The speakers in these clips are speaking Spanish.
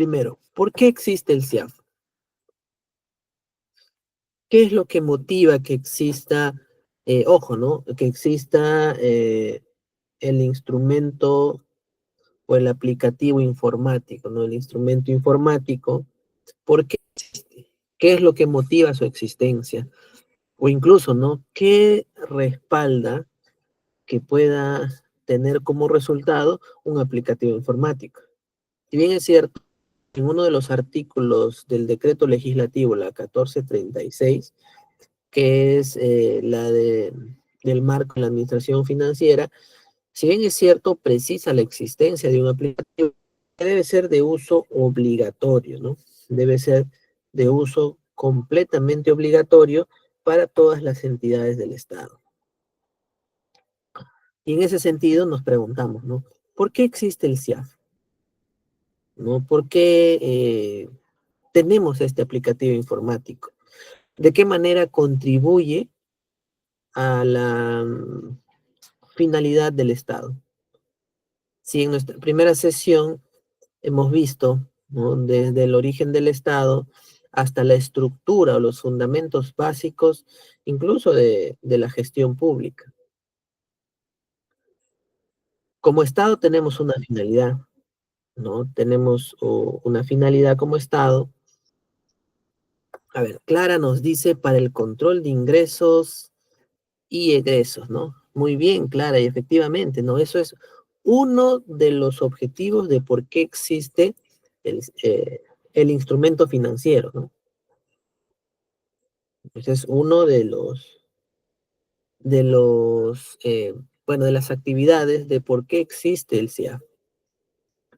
Primero, ¿por qué existe el CIAF? ¿Qué es lo que motiva que exista, ojo, ¿no? Que exista el instrumento o el aplicativo informático, ¿no? El instrumento informático, ¿por qué existe? ¿Qué es lo que motiva su existencia? O incluso, ¿no? ¿Qué respalda que pueda tener como resultado un aplicativo informático? Si bien es cierto, en uno de los artículos del decreto legislativo, la 1436, que es del marco de la administración financiera, si bien es cierto, precisa la existencia de un aplicativo que debe ser de uso obligatorio, ¿no? Debe ser de uso completamente obligatorio para todas las entidades del Estado. Y en ese sentido nos preguntamos, ¿no? ¿Por qué existe el CIAF? ¿No? ¿Por qué tenemos este aplicativo informático? ¿De qué manera contribuye a la finalidad del Estado? Si en nuestra primera sesión hemos visto, ¿no? Desde el origen del Estado hasta la estructura o los fundamentos básicos, incluso de la gestión pública. Como Estado tenemos una finalidad, ¿no? Tenemos una finalidad como Estado. A ver, Clara nos dice para el control de ingresos y egresos, ¿no? Muy bien, Clara, y efectivamente, ¿no? Eso es uno de los objetivos de por qué existe el instrumento financiero, ¿no? Ese es uno bueno, de las actividades de por qué existe el CIAF.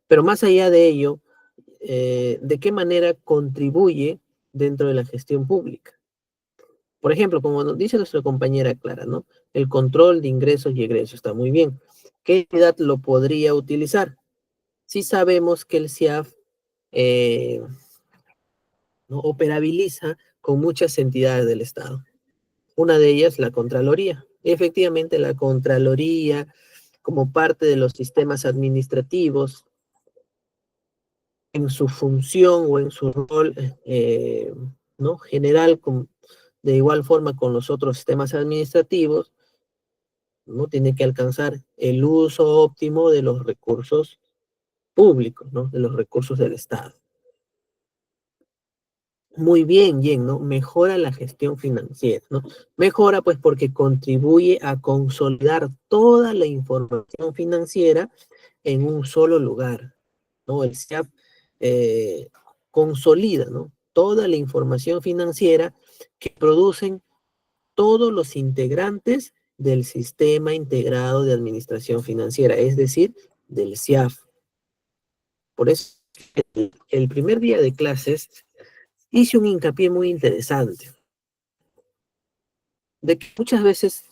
Pero más allá de ello, ¿de qué manera contribuye dentro de la gestión pública? Por ejemplo, como nos dice nuestra compañera Clara, ¿no? El control de ingresos y egresos está muy bien. ¿Qué entidad lo podría utilizar? Si sabemos que el CIAF eh, ¿no? operabiliza con muchas entidades del Estado. Una de ellas, la Contraloría. Efectivamente, la Contraloría, como parte de los sistemas administrativos, en su función o en su rol ¿no? general, de igual forma con los otros sistemas administrativos, ¿no? Tiene que alcanzar el uso óptimo de los recursos públicos, ¿no? De los recursos del Estado. Muy bien, bien, ¿no? Mejora la gestión financiera, ¿no? Mejora pues porque contribuye a consolidar toda la información financiera en un solo lugar, ¿no? El SIAP consolida, ¿no? Toda la información financiera que producen todos los integrantes del Sistema Integrado de Administración Financiera, es decir, del SIAF. Por eso, el primer día de clases hice un hincapié muy interesante, de que muchas veces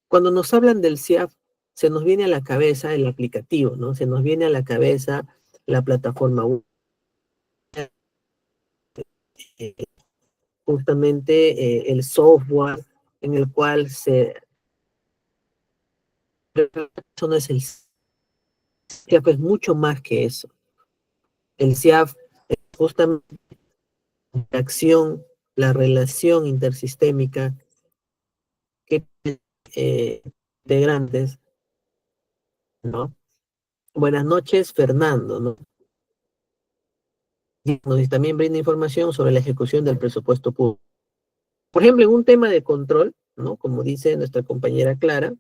cuando nos hablan del SIAF, se nos viene a la cabeza el aplicativo, ¿no? Se nos viene a la cabeza la plataforma web, justamente el software en el cual eso no es el SIAF, es mucho más que eso. El SIAF es justamente la acción, la relación intersistémica que integrantes, ¿no? Buenas noches, Fernando, ¿no? Y también brinda información sobre la ejecución del presupuesto público. Por ejemplo, en un tema de control, ¿no? Como dice nuestra compañera Clara,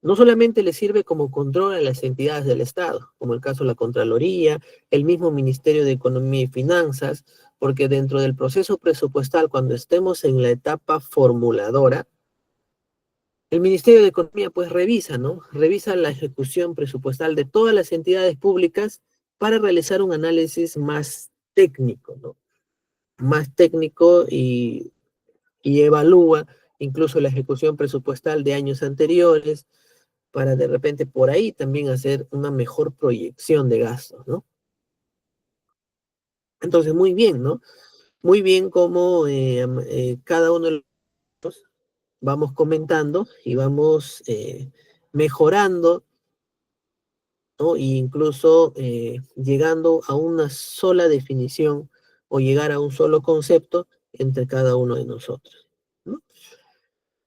no solamente le sirve como control a las entidades del Estado, como el caso de la Contraloría, el mismo Ministerio de Economía y Finanzas, porque dentro del proceso presupuestal, cuando estemos en la etapa formuladora, el Ministerio de Economía pues revisa, ¿no? Revisa la ejecución presupuestal de todas las entidades públicas para realizar un análisis más técnico, ¿no? Más técnico y evalúa incluso la ejecución presupuestal de años anteriores para de repente por ahí también hacer una mejor proyección de gastos, ¿no? Entonces, muy bien, ¿no? Muy bien como cada uno de los vamos comentando y vamos mejorando ¿no? E incluso llegando a una sola definición o llegar a un solo concepto entre cada uno de nosotros, ¿no?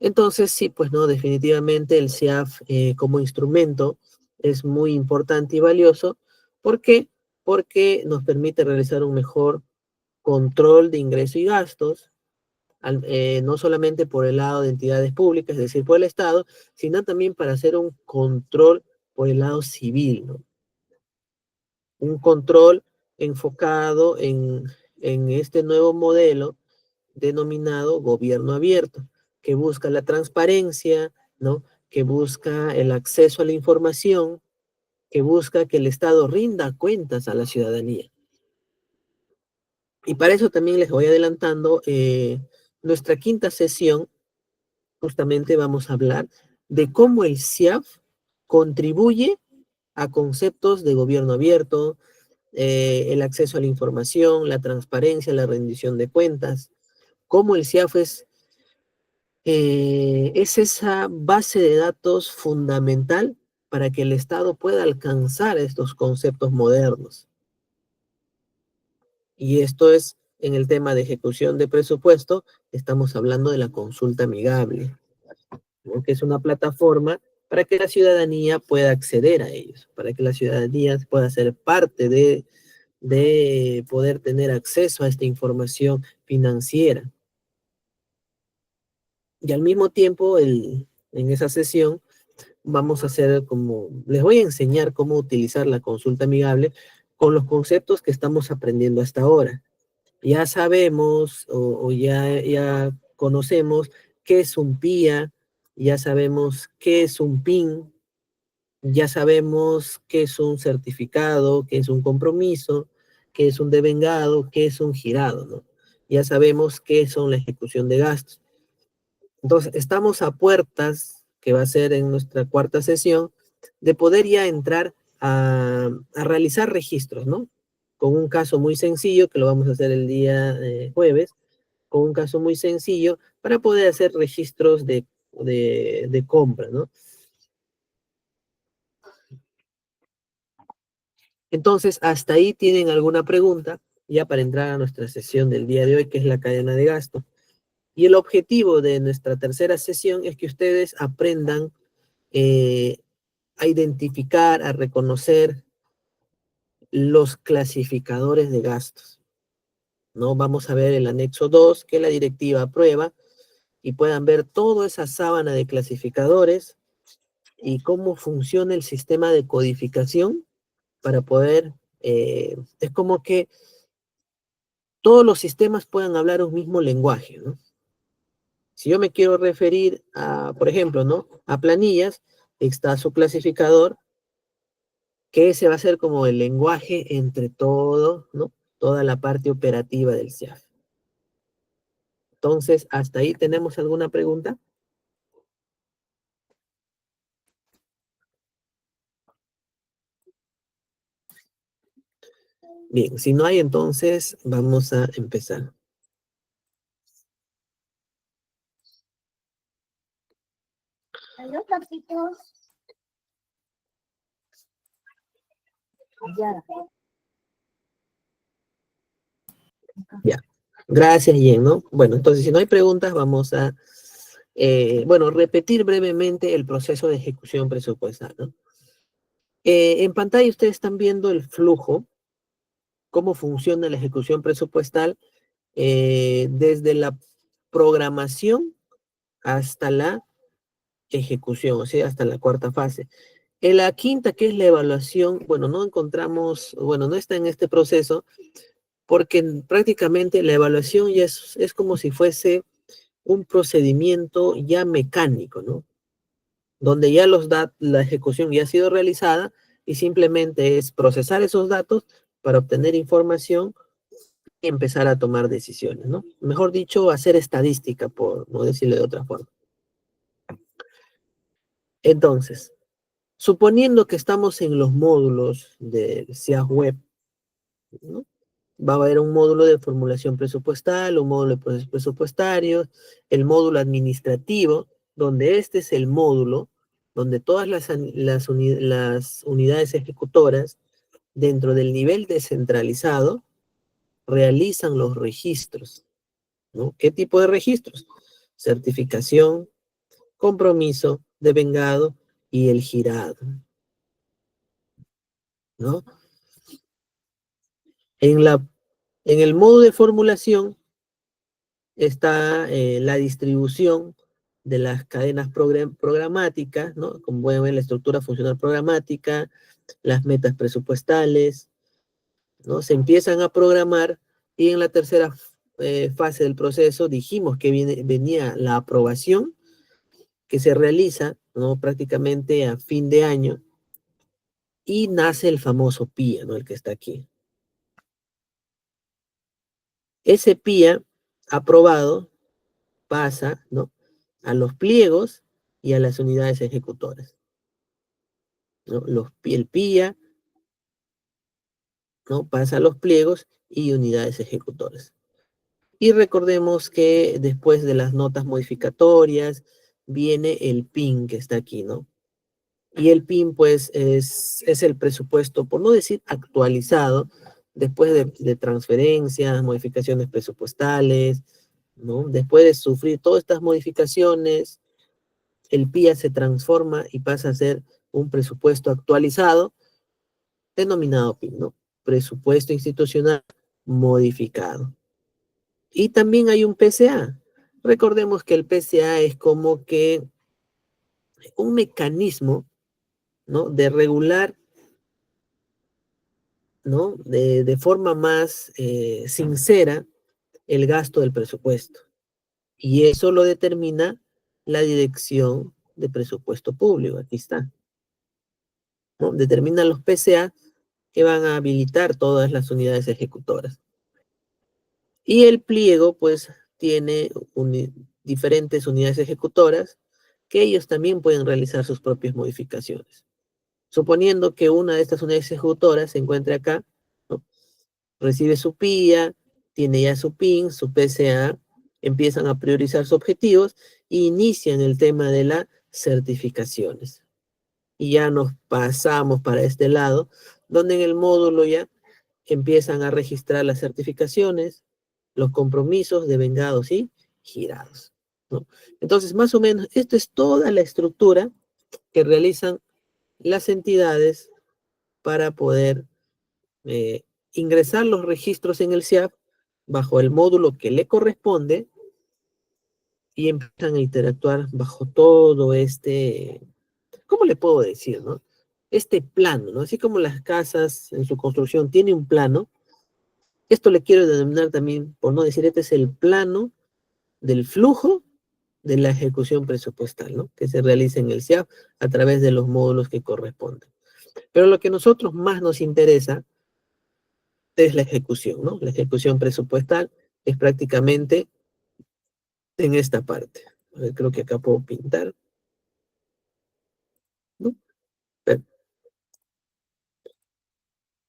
Entonces, sí, pues no, definitivamente el CIAF como instrumento es muy importante y valioso. ¿Por qué? Porque nos permite realizar un mejor control de ingresos y gastos, no solamente por el lado de entidades públicas, es decir, por el Estado, sino también para hacer un control por el lado civil, ¿no? Un control enfocado en este nuevo modelo denominado gobierno abierto, que busca la transparencia, ¿no? Que busca el acceso a la información, que busca que el Estado rinda cuentas a la ciudadanía. Y para eso también les voy adelantando nuestra quinta sesión. Justamente vamos a hablar de cómo el CIAF contribuye a conceptos de gobierno abierto, el acceso a la información, la transparencia, la rendición de cuentas, cómo el CIAF es esa base de datos fundamental para que el Estado pueda alcanzar estos conceptos modernos. Y esto es en el tema de ejecución de presupuesto, estamos hablando de la consulta amigable, ¿no? Que es una plataforma para que la ciudadanía pueda acceder a ellos, para que la ciudadanía pueda ser parte de poder tener acceso a esta información financiera. Y al mismo tiempo, en esa sesión, vamos a hacer como, les voy a enseñar cómo utilizar la consulta amigable con los conceptos que estamos aprendiendo hasta ahora. Ya sabemos o ya conocemos qué es un PIA, ya sabemos qué es un PIN, ya sabemos qué es un certificado, qué es un compromiso, qué es un devengado, qué es un girado, ¿no? Ya sabemos qué son la ejecución de gastos. Entonces, estamos a puertas, que va a ser en nuestra cuarta sesión, de poder ya entrar a realizar registros, ¿no? Con un caso muy sencillo, que lo vamos a hacer el día jueves, con un caso muy sencillo, para poder hacer registros de compra, ¿no? Entonces, hasta ahí tienen alguna pregunta, ya para entrar a nuestra sesión del día de hoy, que es la cadena de gasto. Y el objetivo de nuestra tercera sesión es que ustedes aprendan eh, a identificar, a reconocer los clasificadores de gastos, ¿no? Vamos a ver el anexo 2 que la directiva aprueba y puedan ver toda esa sábana de clasificadores y cómo funciona el sistema de codificación para poder, es como que todos los sistemas puedan hablar un mismo lenguaje, ¿no? Si yo me quiero referir a, por ejemplo, ¿no? A planillas, está su clasificador, que ese va a ser como el lenguaje entre todo, ¿no? Toda la parte operativa del CIAF. Entonces, ¿hasta ahí tenemos alguna pregunta? Bien, si no hay, entonces vamos a empezar. Aló, papitos. Ya. Ya. Gracias, Jen, ¿no? Bueno, entonces, si no hay preguntas, vamos a, bueno, repetir brevemente el proceso de ejecución presupuestal, ¿no? En pantalla ustedes están viendo el flujo, cómo funciona la ejecución presupuestal desde la programación hasta la ejecución, o sea, hasta la cuarta fase. En la quinta, que es la evaluación, bueno, no encontramos, bueno, no está en este proceso, porque prácticamente la evaluación ya es como si fuese un procedimiento ya mecánico, ¿no? Donde ya la ejecución ya ha sido realizada y simplemente es procesar esos datos para obtener información y empezar a tomar decisiones, ¿no? Mejor dicho, hacer estadística, por no decirlo de otra forma. Entonces, suponiendo que estamos en los módulos del CIAF Web, ¿no? Va a haber un módulo de formulación presupuestal, un módulo de procesos presupuestarios, el módulo administrativo, donde este es el módulo donde todas las unidades ejecutoras dentro del nivel descentralizado realizan los registros, ¿no? ¿Qué tipo de registros? Certificación, compromiso, devengado y el girado, ¿no? En el modo de formulación está la distribución de las cadenas programáticas, ¿no? Como pueden ver, la estructura funcional programática, las metas presupuestales, ¿no? Se empiezan a programar y en la tercera fase del proceso dijimos que venía la aprobación que se realiza, ¿no? Prácticamente a fin de año y nace el famoso PIA, ¿no? El que está aquí. Ese PIA aprobado pasa, ¿no? A los pliegos y a las unidades ejecutoras, ¿no? El PIA, ¿no? Pasa a los pliegos y unidades ejecutoras. Y recordemos que después de las notas modificatorias viene el PIN que está aquí, ¿no? Y el PIN, pues, es el presupuesto, por no decir actualizado, después de transferencias, modificaciones presupuestales, ¿no? Después de sufrir todas estas modificaciones, el PIA se transforma y pasa a ser un presupuesto actualizado, denominado PIN, ¿no? Presupuesto institucional modificado. Y también hay un PCA. Recordemos que el PCA es como que un mecanismo, ¿no? De regular, ¿no? De forma más sincera el gasto del presupuesto. Y eso lo determina la Dirección de Presupuesto Público. Aquí está, ¿no? Determina los PCA que van a habilitar todas las unidades ejecutoras. Y el pliego, pues, tiene diferentes unidades ejecutoras que ellos también pueden realizar sus propias modificaciones. Suponiendo que una de estas unidades ejecutoras se encuentre acá, ¿no? Recibe su PIA, tiene ya su PIN, su PCA, empiezan a priorizar sus objetivos e inician el tema de las certificaciones. Y ya nos pasamos para este lado, donde en el módulo ya empiezan a registrar las certificaciones, los compromisos devengados y girados, ¿no? Entonces, más o menos, esto es toda la estructura que realizan las entidades para poder ingresar los registros en el SIAP bajo el módulo que le corresponde y empiezan a interactuar bajo todo este, ¿cómo le puedo decir, no? Este plano, ¿no? Así como las casas en su construcción tiene un plano, esto le quiero denominar también, por no decir, este es el plano del flujo de la ejecución presupuestal, ¿no? Que se realiza en el SIAP a través de los módulos que corresponden. Pero lo que a nosotros más nos interesa es la ejecución, ¿no? La ejecución presupuestal es prácticamente en esta parte. A ver, creo que acá puedo pintar, ¿no? Pero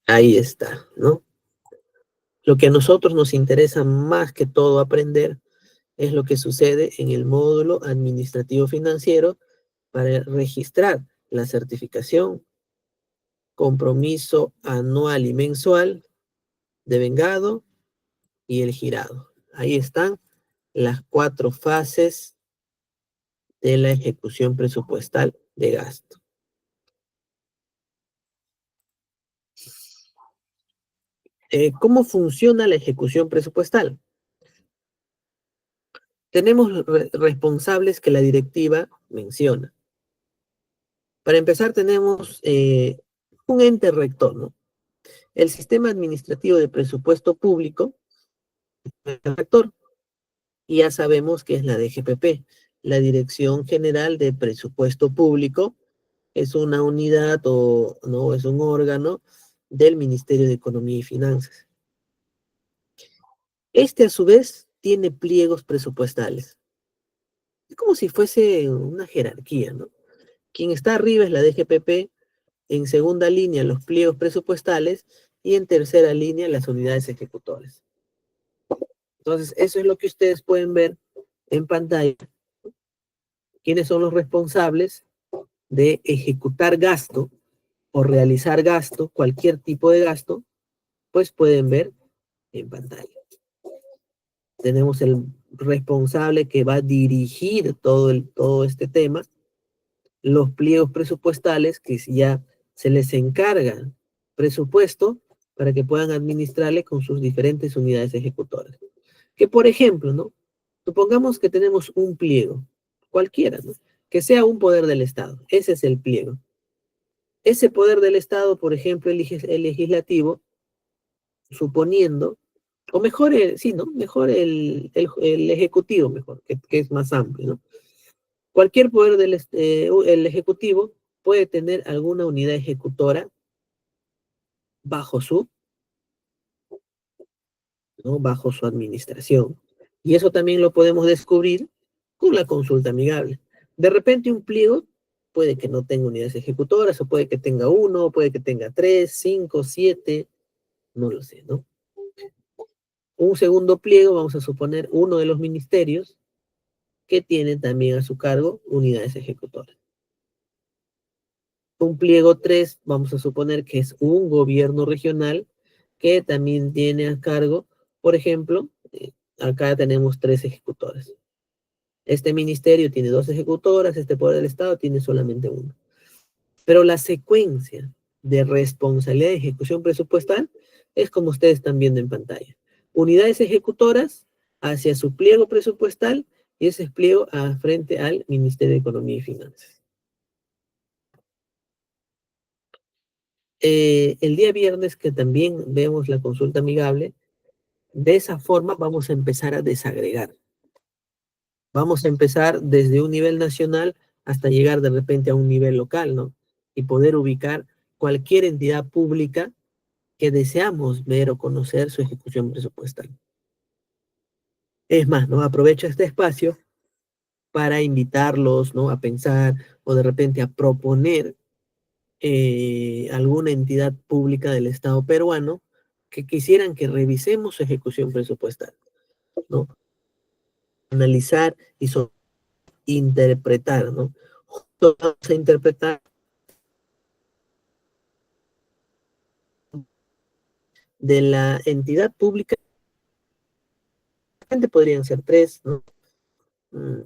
ahí está, ¿no? Lo que a nosotros nos interesa más que todo aprender es lo que sucede en el módulo administrativo financiero para registrar la certificación, compromiso anual y mensual, devengado y el girado. Ahí están las 4 fases de la ejecución presupuestal de gasto. ¿Cómo funciona la ejecución presupuestal? Tenemos responsables que la directiva menciona. Para empezar, tenemos un ente rector, ¿no? El sistema administrativo de presupuesto público, el rector, y ya sabemos que es la DGPP, la Dirección General de Presupuesto Público, es una unidad o no es un órgano del Ministerio de Economía y Finanzas. Este, a su vez, tiene pliegos presupuestales. Es como si fuese una jerarquía, ¿no? Quien está arriba es la DGPP, en segunda línea los pliegos presupuestales y en tercera línea las unidades ejecutoras. Entonces, eso es lo que ustedes pueden ver en pantalla. ¿Quiénes son los responsables? de ejecutar gasto o realizar gasto, cualquier tipo de gasto, pues pueden ver en pantalla. Tenemos el responsable que va a dirigir todo este tema, los pliegos presupuestales que ya se les encarga presupuesto para que puedan administrarle con sus diferentes unidades ejecutoras. Que por ejemplo, ¿no? Supongamos que tenemos un pliego, cualquiera, ¿no? Que sea un poder del Estado. Ese es el pliego. Ese poder del Estado, por ejemplo, el legislativo, suponiendo, o mejor, sí, ¿no? Mejor el ejecutivo, mejor, que es más amplio, ¿no? Cualquier poder el ejecutivo puede tener alguna unidad ejecutora bajo su, ¿no? Bajo su administración. Y eso también lo podemos descubrir con la consulta amigable. De repente un pliego puede que no tenga unidades ejecutoras, o puede que tenga uno, o puede que tenga 3, 5, 7, no lo sé, ¿no? Un segundo pliego, vamos a suponer uno de los ministerios que tiene también a su cargo unidades ejecutoras. Un pliego 3, vamos a suponer que es un gobierno regional que también tiene a cargo, por ejemplo, acá tenemos 3 ejecutores. Este ministerio tiene 2 ejecutoras, este poder del Estado tiene solamente uno. Pero la secuencia de responsabilidad de ejecución presupuestal es como ustedes están viendo en pantalla. Unidades ejecutoras hacia su pliego presupuestal y ese pliego frente al Ministerio de Economía y Finanzas. El día viernes que también vemos la consulta amigable, de esa forma vamos a empezar a desagregar. Vamos a empezar desde un nivel nacional hasta llegar de repente a un nivel local, ¿no? Y poder ubicar cualquier entidad pública que deseamos ver o conocer su ejecución presupuestal. Es más, ¿no? Aprovecho este espacio para invitarlos, ¿no? A pensar o de repente a proponer alguna entidad pública del Estado peruano que quisieran que revisemos su ejecución presupuestal, ¿no? Analizar y interpretar, ¿no? Juntos vamos a interpretar de la entidad pública, podrían ser 3, ¿no?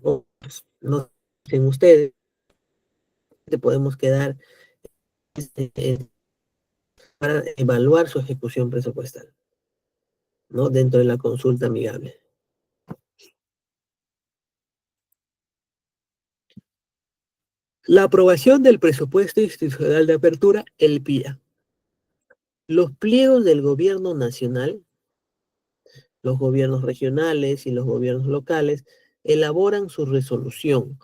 O, pues, no sé, ustedes, podemos quedar para evaluar su ejecución presupuestal, ¿no? Dentro de la consulta amigable. La aprobación del presupuesto institucional de apertura, el PIA. Los pliegos del gobierno nacional, los gobiernos regionales y los gobiernos locales elaboran su resolución,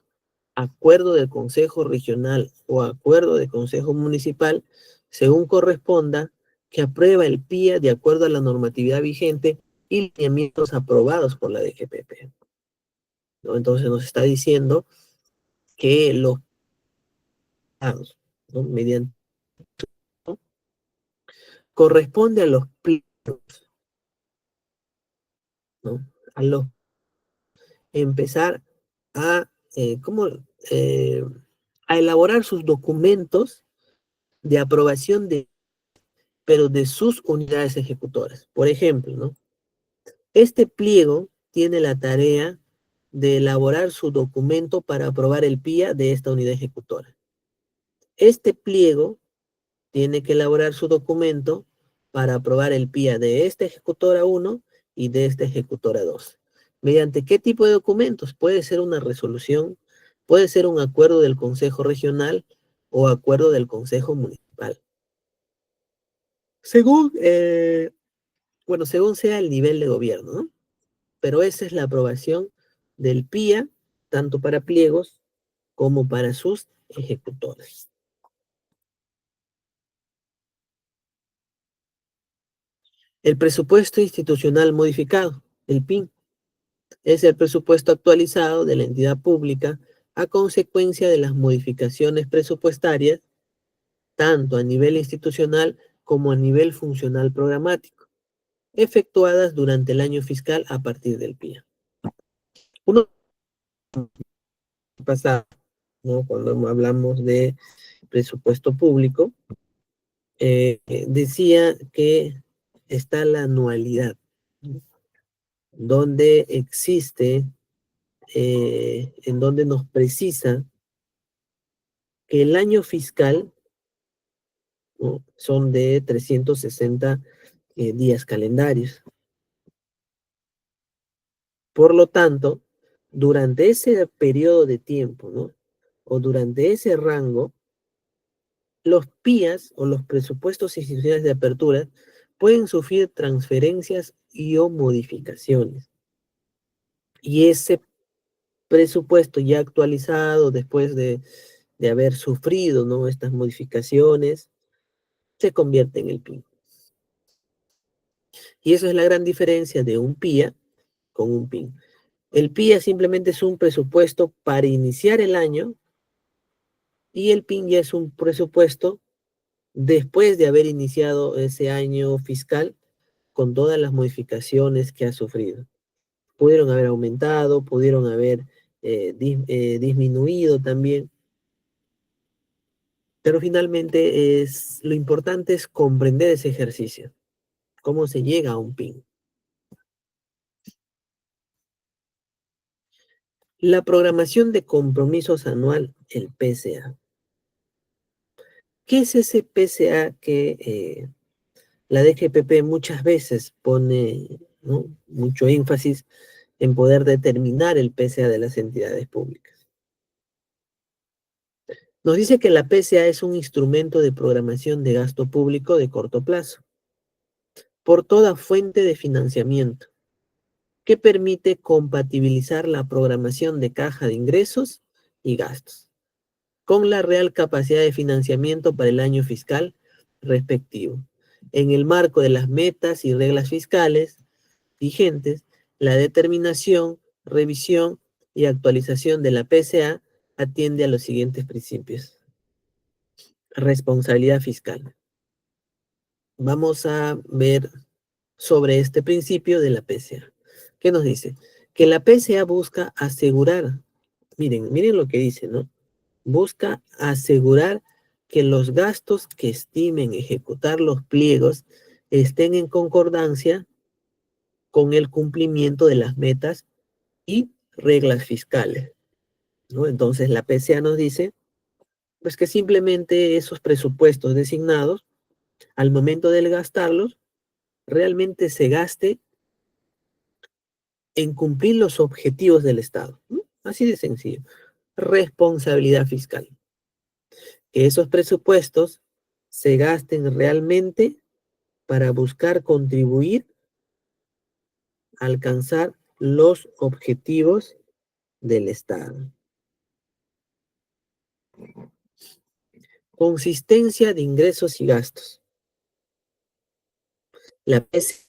acuerdo del Consejo Regional o acuerdo del Consejo Municipal, según corresponda, que aprueba el PIA de acuerdo a la normatividad vigente y lineamientos aprobados por la DGPP, ¿no? Entonces nos está diciendo que los pagos, ¿no? Mediante, ¿no? Corresponde a los pliegos, ¿no? A los empezar a, ¿cómo? Eh, a elaborar sus documentos de aprobación pero de sus unidades ejecutoras. Por ejemplo, ¿no? Este pliego tiene la tarea de elaborar su documento para aprobar el PIA de esta unidad ejecutora. Este pliego tiene que elaborar su documento para aprobar el PIA de esta ejecutora 1 y de esta ejecutora 2. ¿Mediante qué tipo de documentos? Puede ser una resolución, puede ser un acuerdo del Consejo Regional o acuerdo del Consejo Municipal. Según, según sea el nivel de gobierno, ¿no? Pero esa es la aprobación del PIA, tanto para pliegos como para sus ejecutores. El presupuesto institucional modificado, el PIN, es el presupuesto actualizado de la entidad pública a consecuencia de las modificaciones presupuestarias, tanto a nivel institucional como a nivel funcional programático, efectuadas durante el año fiscal a partir del PIA. Uno pasado, ¿no? Cuando hablamos de presupuesto público, decía que está la anualidad, ¿no? Donde existe, en donde nos precisa que el año fiscal, ¿no? Son de 360 días calendarios. Por lo tanto, durante ese periodo de tiempo, ¿no? O durante ese rango, los PIAs o los presupuestos institucionales de apertura pueden sufrir transferencias y o modificaciones. Y ese presupuesto ya actualizado después de haber sufrido, ¿no? Estas modificaciones, se convierte en el PIN. Y eso es la gran diferencia de un PIA con un PIN. El PIA simplemente es un presupuesto para iniciar el año y el PIN ya es un presupuesto después de haber iniciado ese año fiscal con todas las modificaciones que ha sufrido. Pudieron haber aumentado, pudieron haber disminuido también, pero finalmente lo importante es comprender ese ejercicio, cómo se llega a un PIN. La programación de compromisos anual, el PCA. ¿Qué es ese PCA que la DGPP muchas veces pone, ¿no? Mucho énfasis en poder determinar el PCA de las entidades públicas? Nos dice que la PCA es un instrumento de programación de gasto público de corto plazo por toda fuente de financiamiento que permite compatibilizar la programación de caja de ingresos y gastos con la real capacidad de financiamiento para el año fiscal respectivo. En el marco de las metas y reglas fiscales vigentes, la determinación, revisión y actualización de la PCA atiende a los siguientes principios. Responsabilidad fiscal. Vamos a ver sobre este principio de la PCA. ¿Qué nos dice? Que la PCA busca asegurar, miren lo que dice, ¿no? Busca asegurar que los gastos que estimen ejecutar los pliegos estén en concordancia con el cumplimiento de las metas y reglas fiscales, ¿no? Entonces la PCA nos dice, pues que simplemente esos presupuestos designados, al momento de gastarlos, realmente se gaste en cumplir los objetivos del Estado, ¿no? Así de sencillo. Responsabilidad fiscal. Que esos presupuestos se gasten realmente para buscar contribuir a alcanzar los objetivos del Estado. Consistencia de ingresos y gastos. La PCA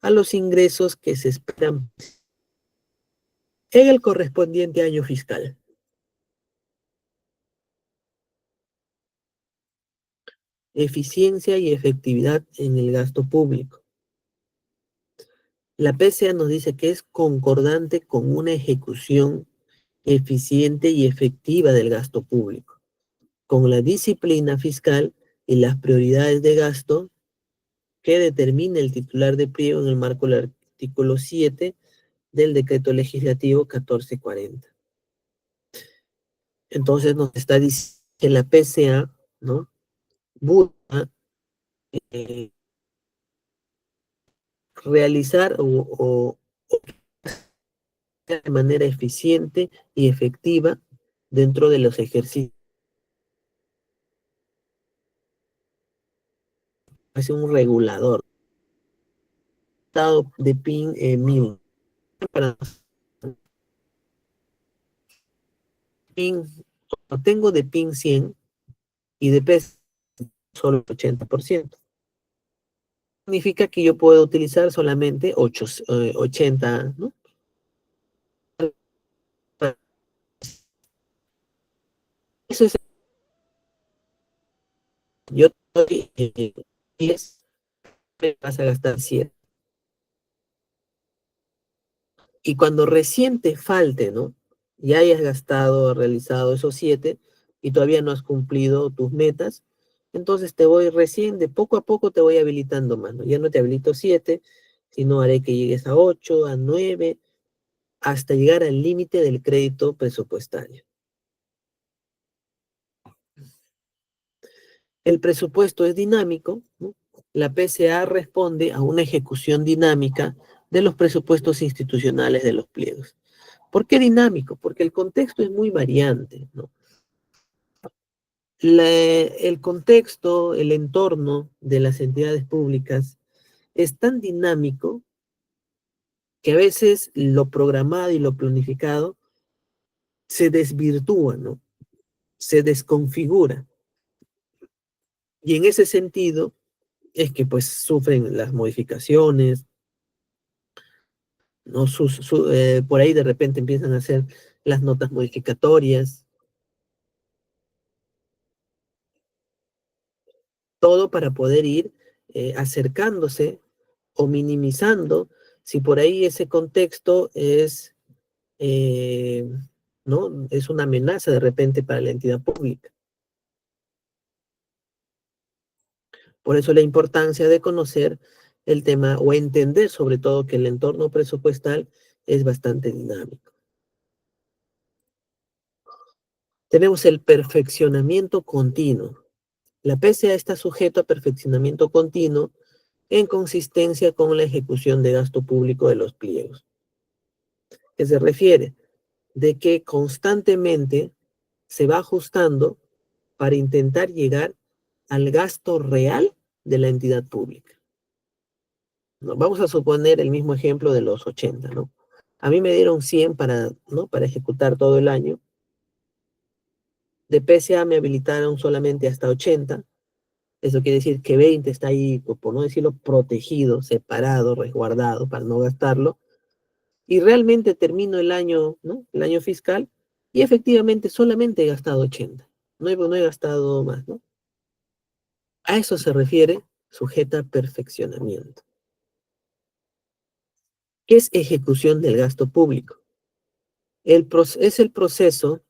a los ingresos que se esperan en el correspondiente año fiscal. Eficiencia y efectividad en el gasto público. La PCA nos dice que es concordante con una ejecución eficiente y efectiva del gasto público, con la disciplina fiscal y las prioridades de gasto que determina el titular de pliego en el marco del artículo 7 del decreto legislativo 1440. Entonces nos está diciendo que la PCA, ¿no? Busca eh, realizar o de manera eficiente y efectiva dentro de los ejercicios. Es un regulador. Estado de PIN 1000. Para PIN, tengo de PIN 100 y de PES solo el 80%. Significa que yo puedo utilizar solamente 80, ¿no? Eso es, yo estoy 10, vas a gastar 100. Y cuando recién te falte, ¿no? y hayas gastado, realizado esos 7 y todavía no has cumplido tus metas, entonces te voy recién, de poco a poco te voy habilitando más, ¿no? Ya no te habilito 7, sino haré que llegues a 8, a 9, hasta llegar al límite del crédito presupuestario. El presupuesto es dinámico, ¿no? La PCA responde a una ejecución dinámica de los presupuestos institucionales de los pliegos. ¿Por qué dinámico? Porque el contexto es muy variante, ¿no? El contexto, el entorno de las entidades públicas es tan dinámico que a veces lo programado y lo planificado se desvirtúa, ¿no? Se desconfigura. Y en ese sentido es que pues sufren las modificaciones, ¿no? Por ahí de repente empiezan a hacer las notas modificatorias, todo para poder ir acercándose o minimizando si por ahí ese contexto es, eh, ¿no? Es una amenaza de repente para la entidad pública. Por eso la importancia de conocer el tema o entender sobre todo que el entorno presupuestal es bastante dinámico. Tenemos el perfeccionamiento continuo. La PCA está sujeto a perfeccionamiento continuo en consistencia con la ejecución de gasto público de los pliegos. ¿Qué se refiere? De que constantemente se va ajustando para intentar llegar al gasto real de la entidad pública. ¿No? Vamos a suponer el mismo ejemplo de los 80, ¿no? A mí me dieron 100 para, ¿no? Para ejecutar todo el año. De PCA me habilitaron solamente hasta 80. Eso quiere decir que 20 está ahí, por no decirlo, protegido, separado, resguardado para no gastarlo. Y realmente termino el año, ¿no? El año fiscal y efectivamente solamente he gastado 80. No he gastado más, ¿no? A eso se refiere sujeta a perfeccionamiento. ¿Qué es ejecución del gasto público? Es el proceso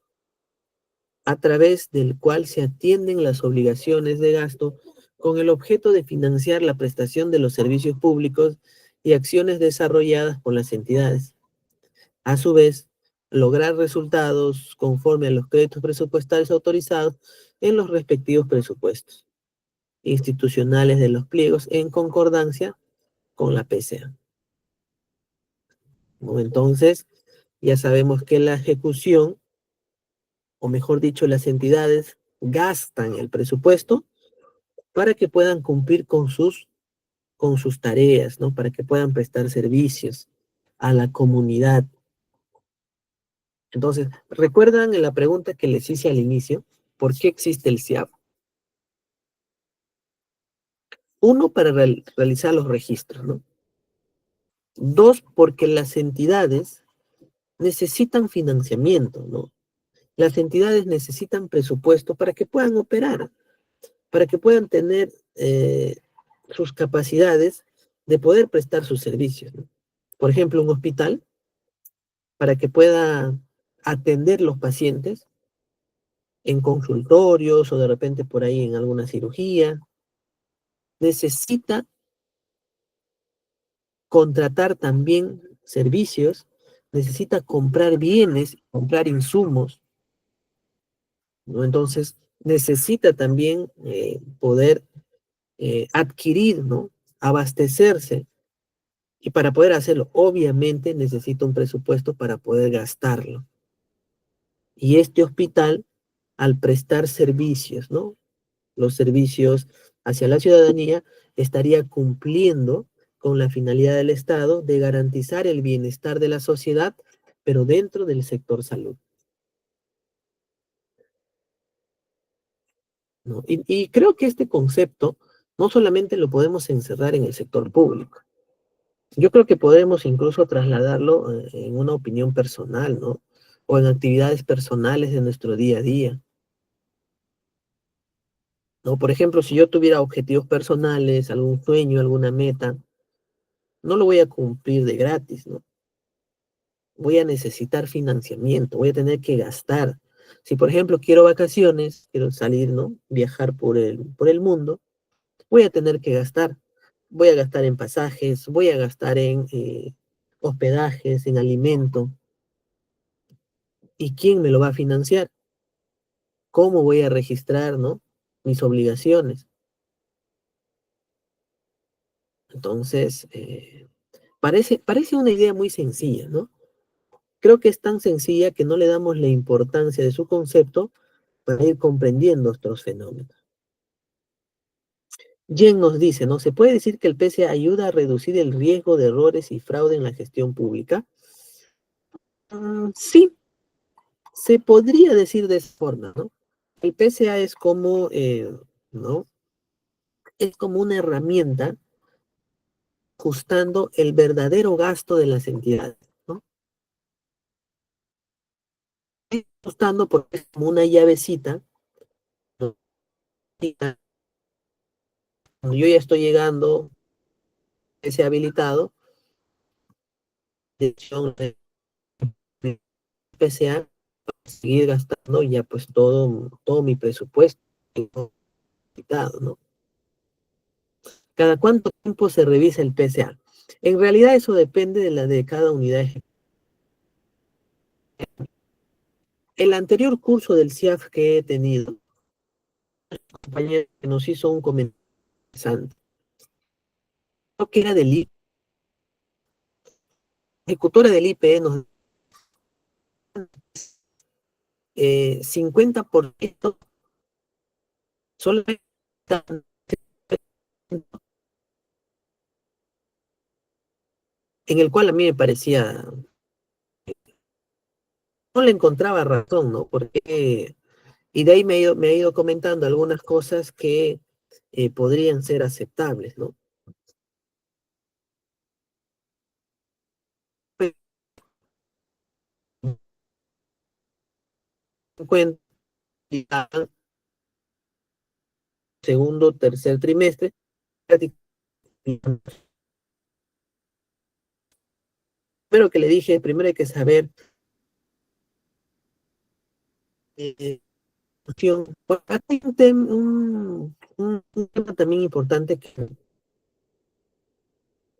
a través del cual se atienden las obligaciones de gasto con el objeto de financiar la prestación de los servicios públicos y acciones desarrolladas por las entidades. A su vez, lograr resultados conforme a los créditos presupuestales autorizados en los respectivos presupuestos institucionales de los pliegos en concordancia con la PCA. ¿No? Entonces, ya sabemos que la ejecución, o mejor dicho, las entidades gastan el presupuesto para que puedan cumplir con sus tareas, ¿no? Para que puedan prestar servicios a la comunidad. Entonces, ¿recuerdan la pregunta que les hice al inicio? ¿Por qué existe el CIAP? Uno, para realizar los registros, ¿no? Dos, porque las entidades necesitan financiamiento, ¿no? Las entidades necesitan presupuesto para que puedan operar, para que puedan tener sus capacidades de poder prestar sus servicios, ¿no? Por ejemplo, un hospital, para que pueda atender los pacientes en consultorios o de repente por ahí en alguna cirugía, necesita contratar también servicios, necesita comprar bienes, comprar insumos, ¿no? Entonces, necesita también poder adquirir, ¿no? Abastecerse. Y para poder hacerlo, obviamente necesita un presupuesto para poder gastarlo. Y este hospital, al prestar servicios, ¿no? Los servicios hacia la ciudadanía, estaría cumpliendo con la finalidad del Estado de garantizar el bienestar de la sociedad, pero dentro del sector salud, ¿no? Y creo que este concepto no solamente lo podemos encerrar en el sector público. Yo creo que podemos incluso trasladarlo en una opinión personal, ¿no? O en actividades personales de nuestro día a día, ¿no? Por ejemplo, si yo tuviera objetivos personales, algún sueño, alguna meta, no lo voy a cumplir de gratis, ¿no? voy a necesitar financiamiento, voy a tener que gastar. Si, por ejemplo, quiero vacaciones, quiero salir, ¿no? Viajar por el mundo, voy a tener que gastar. Voy a gastar en pasajes, voy a gastar en hospedajes, en alimento. ¿Y quién me lo va a financiar? ¿Cómo voy a registrar, ¿no? Mis obligaciones. Entonces, parece una idea muy sencilla, ¿no? Creo que es tan sencilla que no le damos la importancia de su concepto para ir comprendiendo estos fenómenos. Jen nos dice, ¿no? ¿Se puede decir que el PCA ayuda a reducir el riesgo de errores y fraude en la gestión pública? Sí, se podría decir de esa forma, ¿no? El PCA es como, ¿no? Es como una herramienta ajustando el verdadero gasto de las entidades, ¿no? Ajustando porque es como una llavecita, ¿no? Cuando yo ya estoy llegando, ese habilitado, de PCA, seguir gastando ya pues todo mi presupuesto, ¿no? ¿Cada cuánto tiempo se revisa el PCA? En realidad eso depende de cada unidad. El anterior curso del CIAF que he tenido, un compañero que nos hizo un comentario interesante, creo que era del IPE, ejecutora del IPE nos 50% solamente en el cual a mí me parecía, no le encontraba razón, ¿no? Porque, y de ahí me ha ido comentando algunas cosas que podrían ser aceptables, ¿no? Cuenta, segundo, tercer trimestre, pero que le dije, primero hay que saber bueno, hay un tema también importante que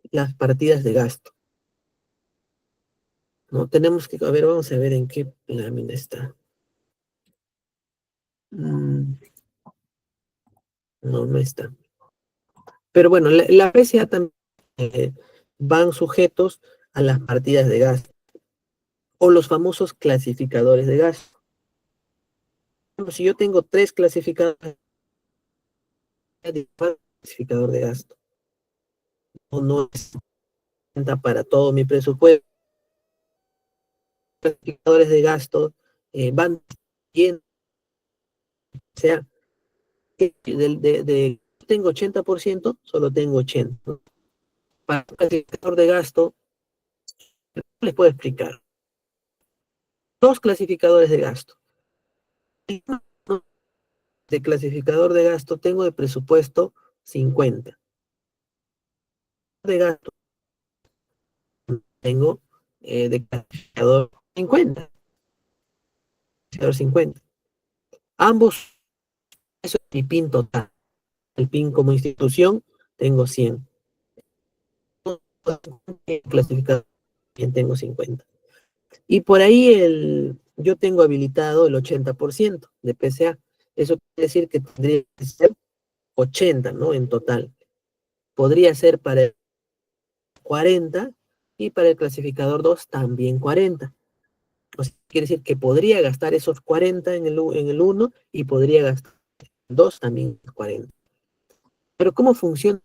las partidas de gasto, ¿no? Tenemos que, a ver, vamos a ver en qué lámina está. No, no está. Pero bueno, la PCA también van sujetos a las partidas de gasto o los famosos clasificadores de gasto. Si yo tengo tres clasificadores, clasificador de gasto, o no es para todo mi presupuesto, clasificadores de gasto van bien, o sea, tengo 80%, solo tengo 80%, ¿no? Para un clasificador de gasto, les puedo explicar. Dos clasificadores de gasto. De clasificador de gasto tengo de presupuesto 50. De gasto tengo de clasificador 50. Clasificador 50. Ambos, eso es mi PIN total. El PIN como institución tengo 100. Clasificador también tengo 50. Y por ahí yo tengo habilitado el 80% de PCA. Eso quiere decir que tendría que ser 80, ¿no? En total. Podría ser para el 40 y para el clasificador 2 también 40. O sea, quiere decir que podría gastar esos 40 en el 1 y podría gastar en el 2 también 40. Pero ¿cómo funciona?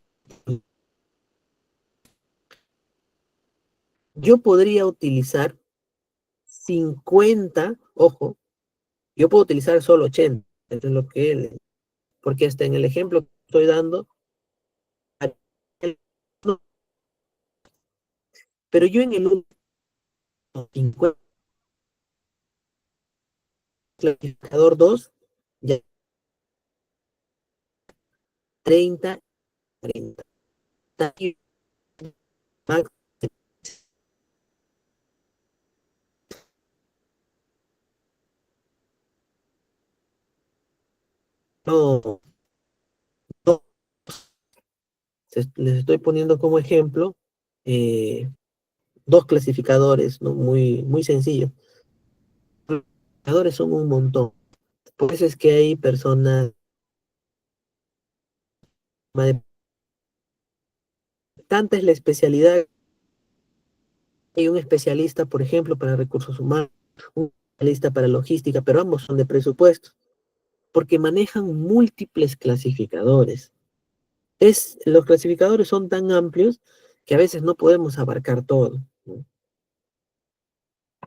Yo podría utilizar 50, ojo, yo puedo utilizar solo 80, eso es lo que él, porque hasta en el ejemplo que estoy dando, pero yo en el 1, 50, clasificador 2, ya 30, 30. No, no, les estoy poniendo como ejemplo eh, dos clasificadores, ¿no? Muy, muy sencillos. Los clasificadores son un montón. Por eso es que hay personas, tanta es la especialidad. Hay un especialista, por ejemplo, para recursos humanos, un especialista para logística, pero ambos son de presupuestos, porque manejan múltiples clasificadores. Los clasificadores son tan amplios que a veces no podemos abarcar todo, ¿no?